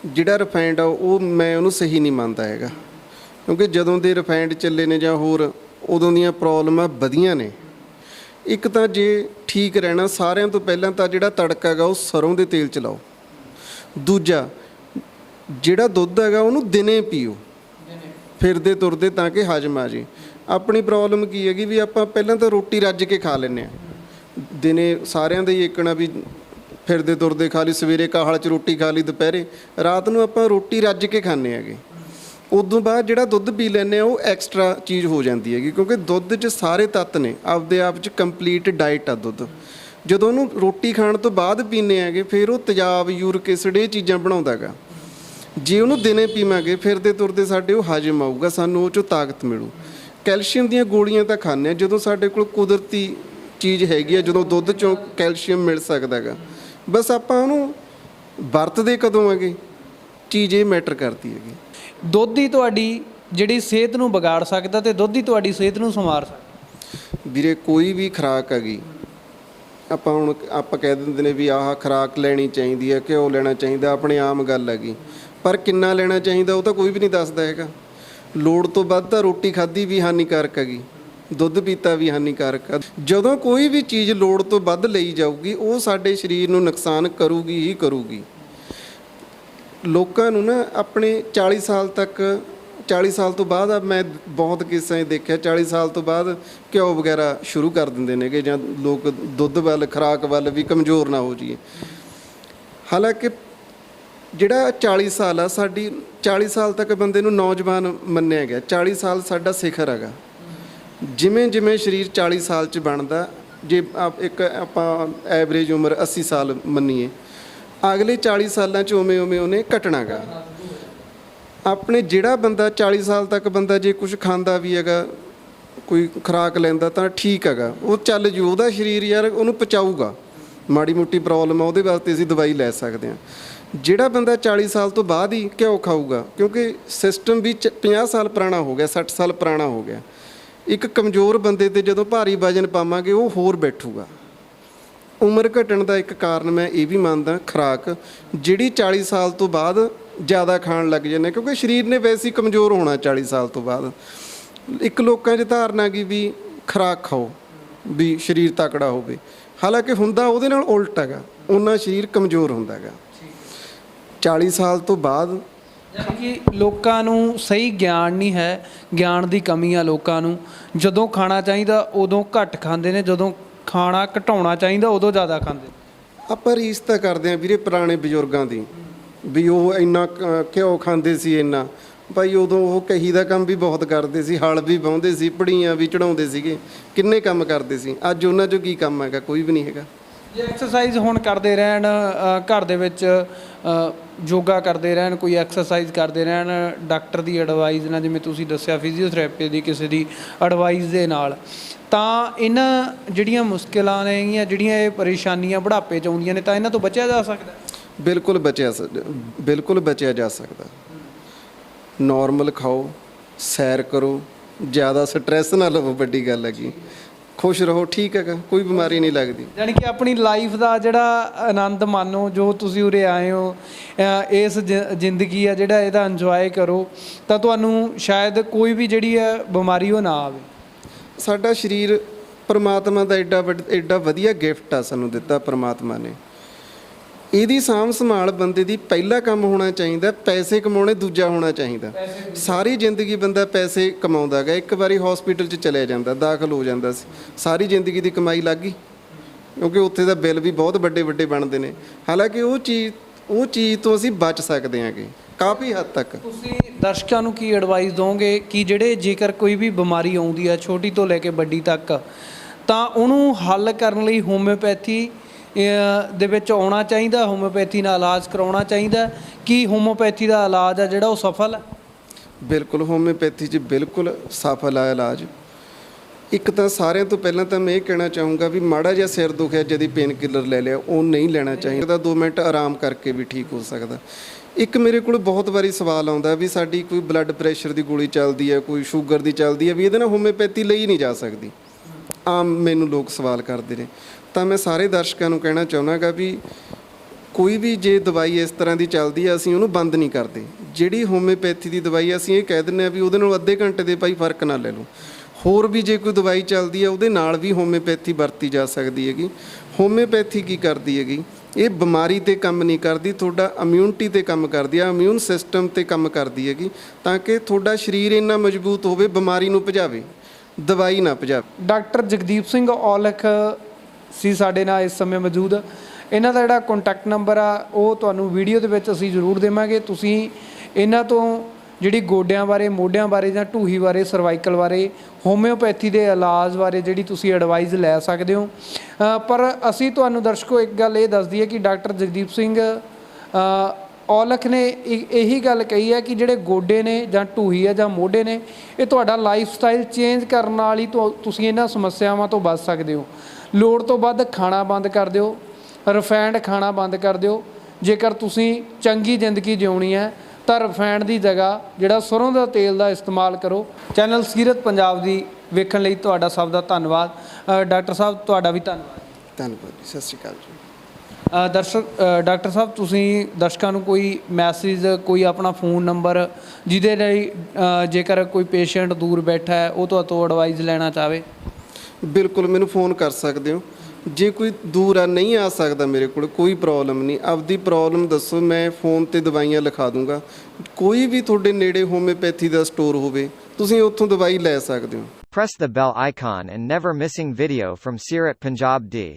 ਜਿਹੜਾ ਰਿਫਾਈਂਡ ਆ ਉਹ ਮੈਂ ਉਹਨੂੰ ਸਹੀ ਨਹੀਂ ਮੰਨਦਾ ਹੈਗਾ, ਕਿਉਂਕਿ ਜਦੋਂ ਦੇ ਰਿਫਾਈਂਡ ਚੱਲੇ ਨੇ ਜਾਂ ਹੋਰ ਉਦੋਂ ਦੀਆਂ ਪ੍ਰੋਬਲਮਾਂ ਵਧੀਆਂ ਨੇ। ਇੱਕ ਤਾਂ ਜੇ ਠੀਕ ਰਹਿਣਾ, ਸਾਰਿਆਂ ਤੋਂ ਪਹਿਲਾਂ ਤਾਂ ਜਿਹੜਾ ਤੜਕਾ ਹੈਗਾ ਉਹ ਸਰੋਂ ਦੇ ਤੇਲ 'ਚ ਲਾਓ। ਦੂਜਾ ਜਿਹੜਾ ਦੁੱਧ ਹੈਗਾ ਉਹਨੂੰ ਦਿਨੇ ਪੀਓ, ਫਿਰਦੇ ਤੁਰਦੇ, ਤਾਂ ਕਿ ਹਜਮ ਆ ਜੇ। ਆਪਣੀ ਪ੍ਰੋਬਲਮ ਕੀ ਹੈਗੀ ਵੀ ਆਪਾਂ ਪਹਿਲਾਂ ਤਾਂ ਰੋਟੀ ਰੱਜ ਕੇ ਖਾ ਲੈਂਦੇ ਹਾਂ ਦਿਨੇ, ਸਾਰਿਆਂ ਦਾ ਹੀ ਏਕਣਾ ਵੀ ਫਿਰਦੇ ਤੁਰਦੇ ਖਾ ਲਈ, ਸਵੇਰੇ ਕਾਹਲ 'ਚ ਰੋਟੀ ਖਾ ਲਈ, ਦੁਪਹਿਰੇ, ਰਾਤ ਨੂੰ ਆਪਾਂ ਰੋਟੀ ਰੱਜ ਕੇ ਖਾਂਦੇ ਹੈਗੇ। ਉਦੋਂ ਬਾਅਦ ਜਿਹੜਾ ਦੁੱਧ ਪੀ ਲੈਂਦੇ ਆ ਉਹ ਐਕਸਟਰਾ ਚੀਜ਼ ਹੋ ਜਾਂਦੀ ਹੈਗੀ, ਕਿਉਂਕਿ ਦੁੱਧ 'ਚ ਸਾਰੇ ਤੱਤ ਨੇ, ਆਪਦੇ ਆਪ 'ਚ ਕੰਪਲੀਟ ਡਾਈਟ ਆ ਦੁੱਧ। ਜਦੋਂ ਉਹਨੂੰ ਰੋਟੀ ਖਾਣ ਤੋਂ ਬਾਅਦ ਪੀਂਦੇ ਹੈਗੇ ਫਿਰ ਉਹ ਤੇਜ਼ਾਬ, ਯੂਰਿਕ ਐਸਿਡ, ਇਹ ਚੀਜ਼ਾਂ ਬਣਾਉਂਦਾ ਹੈਗਾ। ਜੇ ਉਹਨੂੰ ਦਿਨੇ ਪੀਵਾਂਗੇ ਫਿਰਦੇ ਤੁਰਦੇ ਸਾਡੇ ਉਹ ਹਜਮ ਆਊਗਾ, ਸਾਨੂੰ ਉਹ 'ਚੋਂ ਤਾਕਤ ਮਿਲੂ। ਕੈਲਸ਼ੀਅਮ ਦੀਆਂ ਗੋਲੀਆਂ ਤਾਂ ਖਾਂਦੇ ਹਾਂ ਜਦੋਂ ਸਾਡੇ ਕੋਲ ਕੁਦਰਤੀ ਚੀਜ਼ ਹੈਗੀ ਆ, ਜਦੋਂ ਦੁੱਧ 'ਚੋਂ ਕੈਲਸ਼ੀਅਮ ਮਿਲ ਸਕਦਾ ਹੈਗਾ। ਬਸ ਆਪਾਂ ਉਹਨੂੰ ਵਰਤਦੇ ਕਦੋਂ ਹੈਗੇ, ਚੀਜ਼ ਇਹ ਮੈਟਰ ਕਰਦੀ ਹੈਗੀ। ਦੁੱਧ ਹੀ ਤੁਹਾਡੀ ਜਿਹੜੀ ਸਿਹਤ ਨੂੰ ਵਿਗਾੜ ਸਕਦਾ ਤੇ ਦੁੱਧ ਹੀ ਤੁਹਾਡੀ ਸਿਹਤ ਨੂੰ ਸੰਵਾਰ ਸਕਦਾ? ਵੀਰੇ ਕੋਈ ਵੀ ਖੁਰਾਕ ਹੈਗੀ, ਆਪਾਂ ਕਹਿ ਦਿੰਦੇ ਨੇ ਵੀ ਆਹ ਖੁਰਾਕ ਲੈਣੀ ਚਾਹੀਦੀ ਹੈ, ਘਿਓ ਲੈਣਾ ਚਾਹੀਦਾ, ਆਪਣੇ ਆਮ ਗੱਲ ਹੈਗੀ, ਪਰ ਕਿੰਨਾ ਲੈਣਾ ਚਾਹੀਦਾ ਉਹ ਤਾਂ ਕੋਈ ਵੀ ਨਹੀਂ ਦੱਸਦਾ ਹੈਗਾ। ਲੋੜ ਤੋਂ ਵੱਧ ਤਾਂ ਰੋਟੀ ਖਾਧੀ ਵੀ ਹਾਨੀਕਾਰਕ ਹੈਗੀ, ਦੁੱਧ ਪੀਤਾ ਵੀ ਹਾਨੀਕਾਰਕ ਆ। ਜਦੋਂ ਕੋਈ ਵੀ ਚੀਜ਼ ਲੋੜ ਤੋਂ ਵੱਧ ਲਈ ਜਾਊਗੀ ਉਹ ਸਾਡੇ ਸਰੀਰ ਨੂੰ ਨੁਕਸਾਨ ਕਰੂਗੀ ਹੀ ਕਰੂਗੀ। ਲੋਕਾਂ ਨੂੰ ਨਾ ਆਪਣੇ 40 ਸਾਲ ਤੋਂ ਬਾਅਦ, ਮੈਂ ਬਹੁਤ ਕੇਸਾਂ 'ਚ ਦੇਖਿਆ, 40 ਸਾਲ ਤੋਂ ਬਾਅਦ ਘਿਓ ਵਗੈਰਾ ਸ਼ੁਰੂ ਕਰ ਦਿੰਦੇ ਨੇਗੇ, ਜਾਂ ਲੋਕ ਦੁੱਧ ਵੱਲ, ਖੁਰਾਕ ਵੱਲ ਵੀ ਕਮਜ਼ੋਰ ਨਾ ਹੋ ਜਾਈਏ। ਹਾਲਾਂਕਿ ਜਿਹੜਾ 40 ਸਾਲ ਆ, ਸਾਡੀ 40 ਸਾਲ ਤੱਕ ਬੰਦੇ ਨੂੰ ਨੌਜਵਾਨ ਮੰਨਿਆ ਗਿਆ। 40 ਸਾਲ ਸਾਡਾ ਸਿਖਰ ਹੈਗਾ। ਜਿਵੇਂ ਜਿਵੇਂ ਸਰੀਰ 40 ਸਾਲ 'ਚ ਬਣਦਾ, ਜੇ ਆਪਾਂ ਐਵਰੇਜ ਉਮਰ 80 ਸਾਲ ਮੰਨੀਏ, ਅਗਲੇ 40 ਸਾਲਾਂ 'ਚ ਉਵੇਂ ਉਹਨੇ ਘਟਣਾ ਗਾ। ਆਪਣੇ ਜਿਹੜਾ ਬੰਦਾ 40 ਸਾਲ ਤੱਕ ਬੰਦਾ ਜੇ ਕੁਝ ਖਾਂਦਾ ਵੀ ਹੈਗਾ, ਕੋਈ ਖੁਰਾਕ ਲੈਂਦਾ ਤਾਂ ਠੀਕ ਹੈਗਾ, ਉਹ ਚੱਲ ਜੂ, ਉਹਦਾ ਸਰੀਰ ਯਾਰ ਉਹਨੂੰ ਪਚਾਊਗਾ। ਮਾੜੀ ਮੋਟੀ ਪ੍ਰੋਬਲਮ ਆ ਉਹਦੇ ਵਾਸਤੇ ਅਸੀਂ ਦਵਾਈ ਲੈ ਸਕਦੇ ਹਾਂ। ਜਿਹੜਾ ਬੰਦਾ 40 ਸਾਲ ਤੋਂ ਬਾਅਦ ਹੀ ਘਿਓ ਖਾਊਗਾ, ਕਿਉਂਕਿ ਸਿਸਟਮ ਵੀ 50 ਸਾਲ ਪੁਰਾਣਾ ਹੋ ਗਿਆ, 60 ਸਾਲ ਪੁਰਾਣਾ ਹੋ ਗਿਆ। ਇੱਕ ਕਮਜ਼ੋਰ ਬੰਦੇ 'ਤੇ ਜਦੋਂ ਭਾਰੀ ਵਜਨ ਪਾਵਾਂਗੇ ਉਹ ਹੋਰ ਬੈਠੂਗਾ। ਉਮਰ ਘਟਣ ਦਾ ਇੱਕ ਕਾਰਨ ਮੈਂ ਇਹ ਵੀ ਮੰਨਦਾ ਖੁਰਾਕ, ਜਿਹੜੀ 40 ਸਾਲ ਤੋਂ ਬਾਅਦ ਜ਼ਿਆਦਾ ਖਾਣ ਲੱਗ ਜਾਂਦੇ, ਕਿਉਂਕਿ ਸਰੀਰ ਨੇ ਵੈਸੇ ਹੀ ਕਮਜ਼ੋਰ ਹੋਣਾ 40 ਸਾਲ ਤੋਂ ਬਾਅਦ। ਇੱਕ ਲੋਕਾਂ 'ਚ ਧਾਰਨਾ ਗੀ ਵੀ ਖੁਰਾਕ ਖਾਓ ਵੀ ਸਰੀਰ ਤਕੜਾ ਹੋਵੇ, ਹਾਲਾਂਕਿ ਹੁੰਦਾ ਉਹਦੇ ਨਾਲ ਉਲਟ ਹੈਗਾ, ਉਹਨਾਂ ਸਰੀਰ ਕਮਜ਼ੋਰ ਹੁੰਦਾ ਹੈਗਾ 40 ਸਾਲ ਤੋਂ ਬਾਅਦ। ਯਾਨੀ ਕਿ ਲੋਕਾਂ ਨੂੰ ਸਹੀ ਗਿਆਨ ਨਹੀਂ ਹੈ, ਗਿਆਨ ਦੀ ਕਮੀ ਆ ਲੋਕਾਂ ਨੂੰ। ਜਦੋਂ ਖਾਣਾ ਚਾਹੀਦਾ ਉਦੋਂ ਘੱਟ ਖਾਂਦੇ ਨੇ, ਜਦੋਂ ਖਾਣਾ ਘਟਾਉਣਾ ਚਾਹੀਦਾ ਉਦੋਂ ਜ਼ਿਆਦਾ ਖਾਂਦੇ। ਆਪਾਂ ਰੀਸ ਤਾਂ ਕਰਦੇ ਹਾਂ ਵੀਰੇ ਪੁਰਾਣੇ ਬਜ਼ੁਰਗਾਂ ਦੀ, ਵੀ ਉਹ ਇੰਨਾ ਘਿਓ ਖਾਂਦੇ ਸੀ, ਇੰਨਾ ਭਾਈ ਉਦੋਂ ਉਹ ਕਹੀ ਦਾ ਕੰਮ ਵੀ ਬਹੁਤ ਕਰਦੇ ਸੀ, ਹਲ ਵੀ ਵਾਹੁੰਦੇ ਸੀ, ਪੜੀਆਂ ਵੀ ਚੜਾਉਂਦੇ ਸੀਗੇ, ਕਿੰਨੇ ਕੰਮ ਕਰਦੇ ਸੀ। ਅੱਜ ਉਹਨਾਂ 'ਚੋਂ ਕੀ ਕੰਮ ਹੈਗਾ, ਕੋਈ ਵੀ ਨਹੀਂ ਹੈਗਾ। ਜੇ ਐਕਸਰਸਾਈਜ਼ ਹੁਣ ਕਰਦੇ ਰਹਿਣ, ਘਰ ਦੇ ਵਿੱਚ ਯੋਗਾ ਕਰਦੇ ਰਹਿਣ, ਕੋਈ ਐਕਸਰਸਾਈਜ਼ ਕਰਦੇ ਰਹਿਣ, ਡਾਕਟਰ ਦੀ ਐਡਵਾਈਸ ਨਾਲ, ਜਿਵੇਂ ਤੁਸੀਂ ਦੱਸਿਆ ਫਿਜ਼ੀਓਥੈਰੇਪੀ ਦੀ ਕਿਸੇ ਦੀ ਐਡਵਾਈਸ ਦੇ ਨਾਲ, ਤਾਂ ਇਹਨਾਂ ਜਿਹੜੀਆਂ ਮੁਸ਼ਕਿਲਾਂ ਨੇਗੀਆਂ, ਜਿਹੜੀਆਂ ਇਹ ਪਰੇਸ਼ਾਨੀਆਂ ਬੁਢਾਪੇ 'ਚ ਆਉਂਦੀਆਂ ਨੇ, ਤਾਂ ਇਹਨਾਂ ਤੋਂ ਬਚਿਆ ਜਾ ਸਕਦਾ? ਬਿਲਕੁਲ ਬਚਿਆ ਜਾ ਸਕਦਾ। ਨੋਰਮਲ ਖਾਓ, ਸੈਰ ਕਰੋ, ਜ਼ਿਆਦਾ ਸਟ੍ਰੈਸ ਨਾ ਲਵੋ, ਵੱਡੀ ਗੱਲ ਹੈਗੀ, ਖੁਸ਼ ਰਹੋ, ਠੀਕ ਹੈਗਾ, ਕੋਈ ਬਿਮਾਰੀ ਨਹੀਂ ਲੱਗਦੀ। ਯਾਨੀ ਕਿ ਆਪਣੀ ਲਾਈਫ ਦਾ ਜਿਹੜਾ ਆਨੰਦ ਮਾਣੋ, ਜੋ ਤੁਸੀਂ ਉਰੇ ਆਏ ਹੋ, ਇਸ ਜ਼ਿੰਦਗੀ ਆ ਜਿਹੜਾ ਇਹਦਾ ਇੰਜੋਏ ਕਰੋ, ਤਾਂ ਤੁਹਾਨੂੰ ਸ਼ਾਇਦ ਕੋਈ ਵੀ ਜਿਹੜੀ ਹੈ ਬਿਮਾਰੀ ਉਹ ਨਾ ਆਵੇ। ਸਾਡਾ ਸਰੀਰ ਪਰਮਾਤਮਾ ਦਾ ਐਡਾ ਵਧੀਆ ਗਿਫਟ ਆ ਸਾਨੂੰ ਦਿੱਤਾ ਪਰਮਾਤਮਾ ਨੇ। ਇਹਦੀ ਸਾਂਭ ਸੰਭਾਲ ਬੰਦੇ ਦੀ ਪਹਿਲਾ ਕੰਮ ਹੋਣਾ ਚਾਹੀਦਾ, ਪੈਸੇ ਕਮਾਉਣੇ ਦੂਜਾ ਹੋਣਾ ਚਾਹੀਦਾ। ਸਾਰੀ ਜ਼ਿੰਦਗੀ ਬੰਦਾ ਪੈਸੇ ਕਮਾਉਂਦਾ ਗਾ, ਇੱਕ ਵਾਰੀ ਹਸਪੀਟਲ 'ਚ ਚਲਿਆ ਜਾਂਦਾ, ਦਾਖਲ ਹੋ ਜਾਂਦਾ ਸੀ, ਸਾਰੀ ਜ਼ਿੰਦਗੀ ਦੀ ਕਮਾਈ ਲੱਗ ਗਈ, ਕਿਉਂਕਿ ਉੱਥੇ ਦਾ ਬਿੱਲ ਵੀ ਬਹੁਤ ਵੱਡੇ ਵੱਡੇ ਬਣਦੇ ਨੇ। ਹਾਲਾਂਕਿ ਉਹ ਚੀਜ਼ ਤੋਂ ਅਸੀਂ ਬਚ ਸਕਦੇ ਹਾਂਗੇ। ਕਾਫੀ ਹੱਦ ਤੱਕ। ਤੁਸੀਂ ਦਰਸ਼ਕਾਂ ਨੂੰ ਕੀ ਐਡਵਾਈਸ ਦਿਓਗੇ ਕਿ ਜਿਹੜੇ ਜੇਕਰ ਕੋਈ ਵੀ ਬਿਮਾਰੀ ਆਉਂਦੀ ਹੈ ਛੋਟੀ ਤੋਂ ਲੈ ਕੇ ਵੱਡੀ ਤੱਕ, ਤਾਂ ਉਹਨੂੰ ਹੱਲ ਕਰਨ ਲਈ ਹੋਮਿਓਪੈਥੀ ਦੇ ਵਿੱਚ ਆਉਣਾ ਚਾਹੀਦਾ, ਹੋਮਿਓਪੈਥੀ ਨਾਲ ਇਲਾਜ ਕਰਾਉਣਾ ਚਾਹੀਦਾ? ਕਿ ਹੋਮਿਓਪੈਥੀ ਦਾ ਇਲਾਜ ਆ ਜਿਹੜਾ ਉਹ ਸਫਲ ਹੈ? ਬਿਲਕੁਲ ਹੋਮਿਓਪੈਥੀ 'ਚ ਬਿਲਕੁਲ ਸਫਲ ਆ ਇਲਾਜ। ਇੱਕ ਤਾਂ ਸਾਰਿਆਂ ਤੋਂ ਪਹਿਲਾਂ ਤਾਂ ਮੈਂ ਇਹ ਕਹਿਣਾ ਚਾਹੂੰਗਾ ਵੀ ਮਾੜਾ ਜਿਹਾ ਸਿਰ ਦੁਖਿਆ ਜਦੀ ਪੇਨ ਕਿਲਰ ਲੈ ਲਿਆ, ਉਹ ਨਹੀਂ ਲੈਣਾ ਚਾਹੀਦਾ। 2 ਮਿੰਟ ਆਰਾਮ ਕਰਕੇ ਵੀ ਠੀਕ ਹੋ ਸਕਦਾ। ਇੱਕ ਮੇਰੇ ਕੋਲ ਬਹੁਤ ਵਾਰੀ ਸਵਾਲ ਆਉਂਦਾ ਵੀ ਸਾਡੀ ਕੋਈ ਬਲੱਡ ਪ੍ਰੈਸ਼ਰ ਦੀ ਗੋਲੀ ਚੱਲਦੀ ਹੈ, ਕੋਈ ਸ਼ੂਗਰ ਦੀ ਚੱਲਦੀ ਹੈ, ਵੀ ਇਹਦੇ ਨਾਲ ਹੋਮਿਓਪੈਥੀ ਲਈ ਨਹੀਂ ਜਾ ਸਕਦੀ। ਆਮ ਮੈਨੂੰ ਲੋਕ ਸਵਾਲ ਕਰਦੇ ਨੇ। ਤਾਂ ਮੈਂ ਸਾਰੇ ਦਰਸ਼ਕਾਂ ਨੂੰ ਕਹਿਣਾ ਚਾਹੁੰਦਾ ਗਾ ਵੀ ਕੋਈ ਵੀ ਜੇ ਦਵਾਈ ਇਸ ਤਰ੍ਹਾਂ ਦੀ ਚੱਲਦੀ ਹੈ ਅਸੀਂ ਉਹਨੂੰ ਬੰਦ ਨਹੀਂ ਕਰਦੇ। ਜਿਹੜੀ ਹੋਮਿਓਪੈਥੀ ਦੀ ਦਵਾਈ ਅਸੀਂ ਇਹ ਕਹਿ ਦਿੰਦੇ ਹਾਂ ਵੀ ਉਹਦੇ ਨਾਲ ਅੱਧੇ ਘੰਟੇ ਦੇ ਭਾਈ ਫਰਕ ਨਾ ਲੈ ਲਓ। ਹੋਰ ਵੀ ਜੇ ਕੋਈ ਦਵਾਈ ਚੱਲਦੀ ਹੈ ਉਹਦੇ ਨਾਲ ਵੀ ਹੋਮਿਓਪੈਥੀ ਵਰਤੀ ਜਾ ਸਕਦੀ ਹੈਗੀ। ਹੋਮਿਓਪੈਥੀ ਕੀ ਕਰਦੀ ਹੈਗੀ, ਇਹ ਬਿਮਾਰੀ 'ਤੇ ਕੰਮ ਨਹੀਂ ਕਰਦੀ, ਤੁਹਾਡਾ ਇਮਿਊਨਿਟੀ 'ਤੇ ਕੰਮ ਕਰਦੀ ਆ, ਇਮਿਊਨ ਸਿਸਟਮ 'ਤੇ ਕੰਮ ਕਰਦੀ ਹੈਗੀ, ਤਾਂ ਕਿ ਤੁਹਾਡਾ ਸਰੀਰ ਇੰਨਾ ਮਜ਼ਬੂਤ ਹੋਵੇ ਬਿਮਾਰੀ ਨੂੰ ਭਜਾਵੇ, ਦਵਾਈ ਨਾ ਭਜਾਵੇ। ਡਾਕਟਰ ਜਗਦੀਪ ਸਿੰਘ ਔਲਖ ਸੀ ਸਾਡੇ ਨਾਲ ਇਸ ਸਮੇਂ ਮੌਜੂਦ। ਇਹਨਾਂ ਦਾ ਜਿਹੜਾ ਕੰਟੈਕਟ ਨੰਬਰ ਆ ਉਹ ਤੁਹਾਨੂੰ ਵੀਡੀਓ ਦੇ ਵਿੱਚ ਅਸੀਂ ਜ਼ਰੂਰ ਦੇਵਾਂਗੇ। ਤੁਸੀਂ ਇਹਨਾਂ ਤੋਂ ਜਿਹੜੀ ਗੋਡਿਆਂ ਬਾਰੇ, ਮੋਢਿਆਂ ਬਾਰੇ ਜਾਂ ਢੂਹੀ ਬਾਰੇ, ਸਰਵਾਈਕਲ ਬਾਰੇ, ਹੋਮਿਓਪੈਥੀ ਦੇ ਇਲਾਜ ਬਾਰੇ ਜਿਹੜੀ ਤੁਸੀਂ ਐਡਵਾਈਸ ਲੈ ਸਕਦੇ ਹੋ। ਪਰ ਅਸੀਂ ਤੁਹਾਨੂੰ ਦਰਸ਼ਕੋ ਇੱਕ ਗੱਲ ਇਹ ਦੱਸ ਦਈਏ ਕਿ ਡਾਕਟਰ ਜਗਦੀਪ ਸਿੰਘ ਔਲਖ ਨੇ ਇਹੀ ਗੱਲ ਕਹੀ ਹੈ ਕਿ ਜਿਹੜੇ ਗੋਡੇ ਨੇ ਜਾਂ ਢੂਹੀ ਹੈ ਜਾਂ ਮੋਢੇ ਨੇ, ਇਹ ਤੁਹਾਡਾ ਲਾਈਫ ਸਟਾਈਲ ਚੇਂਜ ਕਰਨ ਨਾਲ ਹੀ ਤੁਸੀਂ ਇਹਨਾਂ ਸਮੱਸਿਆਵਾਂ ਤੋਂ ਬਚ ਸਕਦੇ ਹੋ। ਲੋੜ ਤੋਂ ਵੱਧ ਖਾਣਾ ਬੰਦ ਕਰ ਦਿਓ, ਰਿਫਾਈਨਡ ਖਾਣਾ ਬੰਦ ਕਰ ਦਿਓ। ਜੇਕਰ ਤੁਸੀਂ ਚੰਗੀ ਜ਼ਿੰਦਗੀ ਜਿਉਣੀ ਹੈ ਤਾਂ ਰਿਫਾਈਨਡ ਦੀ ਜਗ੍ਹਾ ਜਿਹੜਾ ਸਰੋਂ ਦਾ ਤੇਲ ਦਾ ਇਸਤੇਮਾਲ ਕਰੋ। ਚੈਨਲ ਸੀਰਤ ਪੰਜਾਬ ਦੀ ਵੇਖਣ ਲਈ ਤੁਹਾਡਾ ਸਭ ਦਾ ਧੰਨਵਾਦ। ਡਾਕਟਰ ਸਾਹਿਬ ਤੁਹਾਡਾ ਵੀ ਧੰਨਵਾਦ। ਧੰਨਵਾਦ ਜੀ, ਸਤਿ ਸ਼੍ਰੀ ਅਕਾਲ ਜੀ। ਡਾਕਟਰ ਸਾਹਿਬ ਤੁਸੀਂ ਦਰਸ਼ਕਾਂ ਨੂੰ ਕੋਈ ਮੈਸੇਜ, ਕੋਈ ਆਪਣਾ ਫੋਨ ਨੰਬਰ ਜਿਹਦੇ ਲਈ ਜੇਕਰ ਕੋਈ ਪੇਸ਼ੈਂਟ ਦੂਰ ਬੈਠਾ ਹੈ ਉਹ ਤੁਹਾਤੋਂ ਐਡਵਾਈਸ ਲੈਣਾ ਚਾਹਵੇ? ਬਿਲਕੁਲ ਮੈਨੂੰ ਫੋਨ ਕਰ ਸਕਦੇ ਹੋ। ਜੇ ਕੋਈ ਦੂਰ ਆ ਨਹੀਂ ਆ ਸਕਦਾ ਮੇਰੇ ਕੋਲ, ਕੋਈ ਪ੍ਰੋਬਲਮ ਨਹੀਂ, ਆਪਦੀ ਪ੍ਰੋਬਲਮ ਦੱਸੋ, ਮੈਂ ਫੋਨ 'ਤੇ ਦਵਾਈਆਂ ਲਿਖਾ ਦੂੰਗਾ। ਕੋਈ ਵੀ ਤੁਹਾਡੇ ਨੇੜੇ ਹੋਮਿਓਪੈਥੀ ਦਾ ਸਟੋਰ ਹੋਵੇ ਤੁਸੀਂ ਉੱਥੋਂ ਦਵਾਈ ਲੈ ਸਕਦੇ ਹੋ। Press the bell icon and never missing video from Sirat Punjab D.